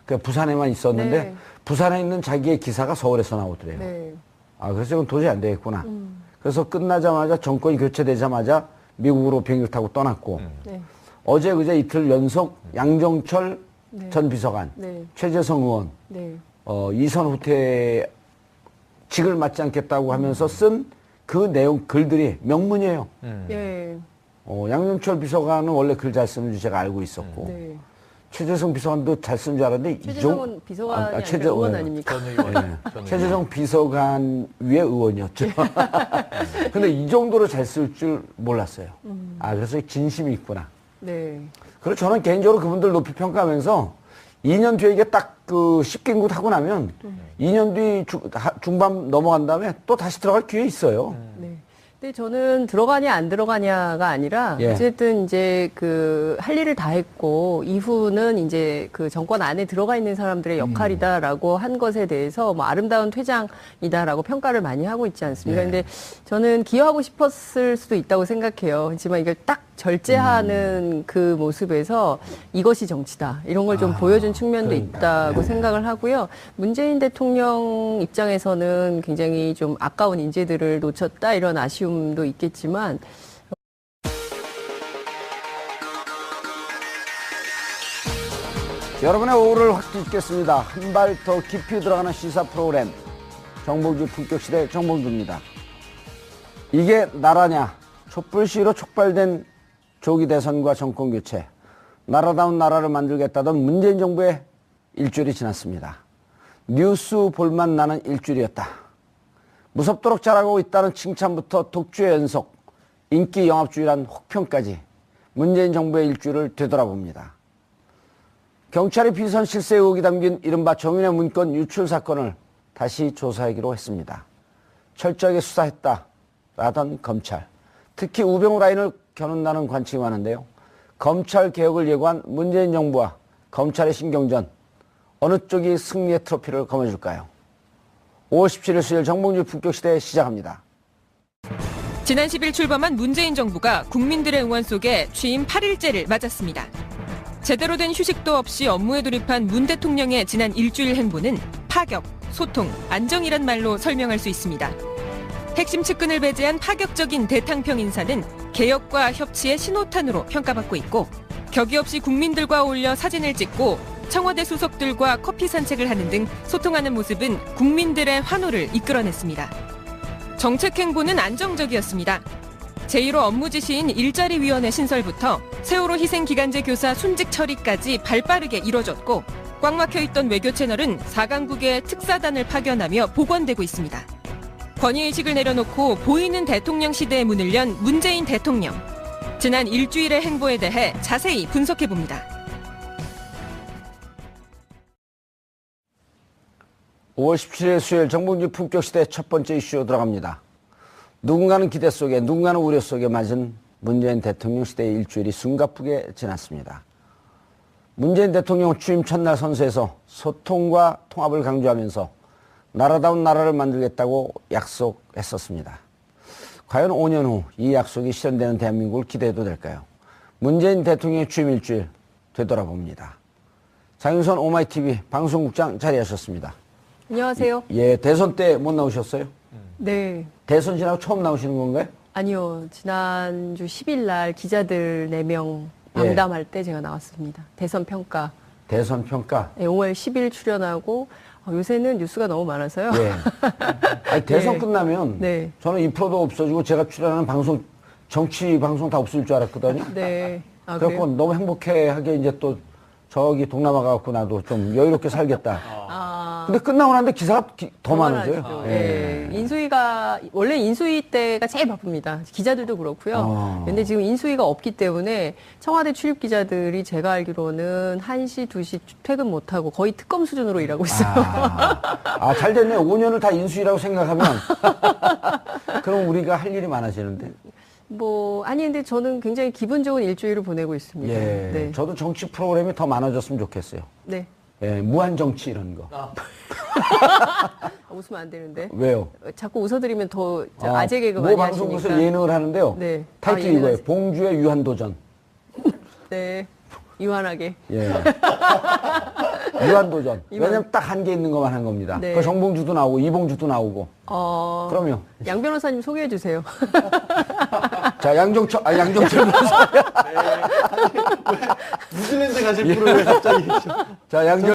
그 부산에만 있었는데, 네. 부산에 있는 자기의 기사가 서울에서 나오더래요. 네. 그래서 이건 도저히 안 되겠구나. 그래서 끝나자마자 정권이 교체되자마자 미국으로 비행기를 타고 떠났고 네. 어제 그제 이틀 연속 양정철 네. 전 비서관, 네. 최재성 의원, 네. 이선 후퇴 직을 맡지 않겠다고 하면서 쓴 그 내용 글들이 명문이에요. 네. 양정철 비서관은 원래 글 잘 쓰는 줄 제가 알고 있었고 네. 최재성 비서관도 잘 쓰는 줄 알았는데 최재성은 비서관이 아니라 의원 아닙니까? 전 의원. 전 의원. 최재성 비서관 위에 의원이었죠. 근데 이 정도로 잘 쓸 줄 몰랐어요. 그래서 진심이 있구나. 네. 그리고 저는 개인적으로 그분들 높이 평가하면서 2년 뒤에 이게 딱 그 10개국 하고 나면 2년 뒤 중반 넘어간 다음에 또 다시 들어갈 기회 있어요. 네. 근데 저는 들어가냐 안 들어가냐가 아니라 예. 어쨌든 이제 그 할 일을 다 했고 이후는 이제 그 정권 안에 들어가 있는 사람들의 역할이다라고 한 것에 대해서 뭐 아름다운 퇴장이다라고 평가를 많이 하고 있지 않습니까? 예. 근데 저는 기여하고 싶었을 수도 있다고 생각해요. 하지만 이걸 딱 절제하는 그 모습에서 이것이 정치다. 이런 걸 좀 보여준 측면도 그러니까. 있다고 생각을 하고요. 문재인 대통령 입장에서는 굉장히 좀 아까운 인재들을 놓쳤다 이런 아쉬움도 있겠지만 여러분의 오후를 확 뒤집겠습니다. 한 발 더 깊이 들어가는 시사 프로그램 정봉주 품격시대 정봉주입니다. 이게 나라냐? 촛불 시위로 촉발된 조기 대선과 정권 교체, 나라다운 나라를 만들겠다던 문재인 정부의 일주일이 지났습니다. 뉴스 볼만 나는 일주일이었다. 무섭도록 잘하고 있다는 칭찬부터 독주의 연속, 인기 영합주의란 혹평까지 문재인 정부의 일주일을 되돌아봅니다. 경찰이 비선 실세 의혹이 담긴 이른바 정윤회 문건 유출 사건을 다시 조사하기로 했습니다. 철저하게 수사했다라던 검찰, 특히 우병우 라인을 겨눈다는 관측이 많은데요. 검찰 개혁을 예고한 문재인 정부와 검찰의 신경전, 어느 쪽이 승리의 트로피를 거머쥘까요? 5월 17일 수요일 정봉주 품격시대 시작합니다. 지난 10일 출범한 문재인 정부가 국민들의 응원 속에 취임 8일째를 맞았습니다. 제대로 된 휴식도 없이 업무에 돌입한 문 대통령의 지난 일주일 행보는 파격, 소통, 안정이란 말로 설명할 수 있습니다. 핵심 측근을 배제한 파격적인 대탕평 인사는 개혁과 협치의 신호탄으로 평가받고 있고 격이 없이 국민들과 어울려 사진을 찍고 청와대 수석들과 커피 산책을 하는 등 소통하는 모습은 국민들의 환호를 이끌어냈습니다. 정책 행보는 안정적이었습니다. 제1호 업무 지시인 일자리위원회 신설부터 세월호 희생기간제 교사 순직 처리까지 발빠르게 이뤄졌고 꽉 막혀있던 외교 채널은 4강국의 특사단을 파견하며 복원되고 있습니다. 권위의식을 내려놓고 보이는 대통령 시대의 문을 연 문재인 대통령. 지난 일주일의 행보에 대해 자세히 분석해봅니다. 5월 17일 수요일 정봉주 품격시대 첫 번째 이슈로 들어갑니다. 누군가는 기대 속에 누군가는 우려 속에 맞은 문재인 대통령 시대의 일주일이 숨가쁘게 지났습니다. 문재인 대통령 취임 첫날 선서에서 소통과 통합을 강조하면서 나라다운 나라를 만들겠다고 약속했었습니다. 과연 5년 후 이 약속이 실현되는 대한민국을 기대해도 될까요? 문재인 대통령의 취임 일주일 되돌아봅니다. 장윤선 오마이TV 방송국장 자리하셨습니다. 안녕하세요. 예, 대선 때 못 나오셨어요? 네. 대선 지나고 처음 나오시는 건가요? 아니요. 지난주 10일 날 기자들 4명 방담할 때 제가 나왔습니다. 대선 평가. 대선 평가. 네, 5월 10일 출연하고 요새는 뉴스가 너무 많아서요. 예. 아니, 대선 네. 끝나면 네. 저는 이 프로도 없어지고 제가 출연하는 방송, 정치 방송 다 없을 줄 알았거든요. 네. 그래갖고 그래요? 너무 행복해하게 이제 또 저기 동남아 가갖고 나도 좀 여유롭게 살겠다. 근데 끝나고 나는데 기사가 더 많아져요. 많아지죠. 예. 인수위가 원래 인수위 때가 제일 바쁩니다. 기자들도 그렇고요. 근데 지금 인수위가 없기 때문에 청와대 출입 기자들이 제가 알기로는 1시, 2시 퇴근 못 하고 거의 특검 수준으로 일하고 있어요. 잘 됐네. 5년을 다 인수위라고 생각하면 그럼 우리가 할 일이 많아지는데. 아니 근데 저는 굉장히 기분 좋은 일주일을 보내고 있습니다. 예. 네. 저도 정치 프로그램이 더 많아졌으면 좋겠어요. 네. 예, 무한 정치 이런 거. 웃으면 안 되는데. 왜요? 자꾸 웃어드리면 더 아재 개그 모 많이 방송국에서 하시니까. 예능을 하는데요. 네. 타이틀 예능 이거예요. 하세요. 봉주의 유한도전. 네. 유한하게. 예. 유한도전. 유한. 왜냐면 딱 한 개 있는 것만 한 겁니다. 네. 그 정봉주도 나오고 이봉주도 나오고. 그럼요. 양 변호사님 소개해 주세요. 자, 양정철 변호사. 뉴질랜드 가실 분을 왜 갑자기. 자, 양정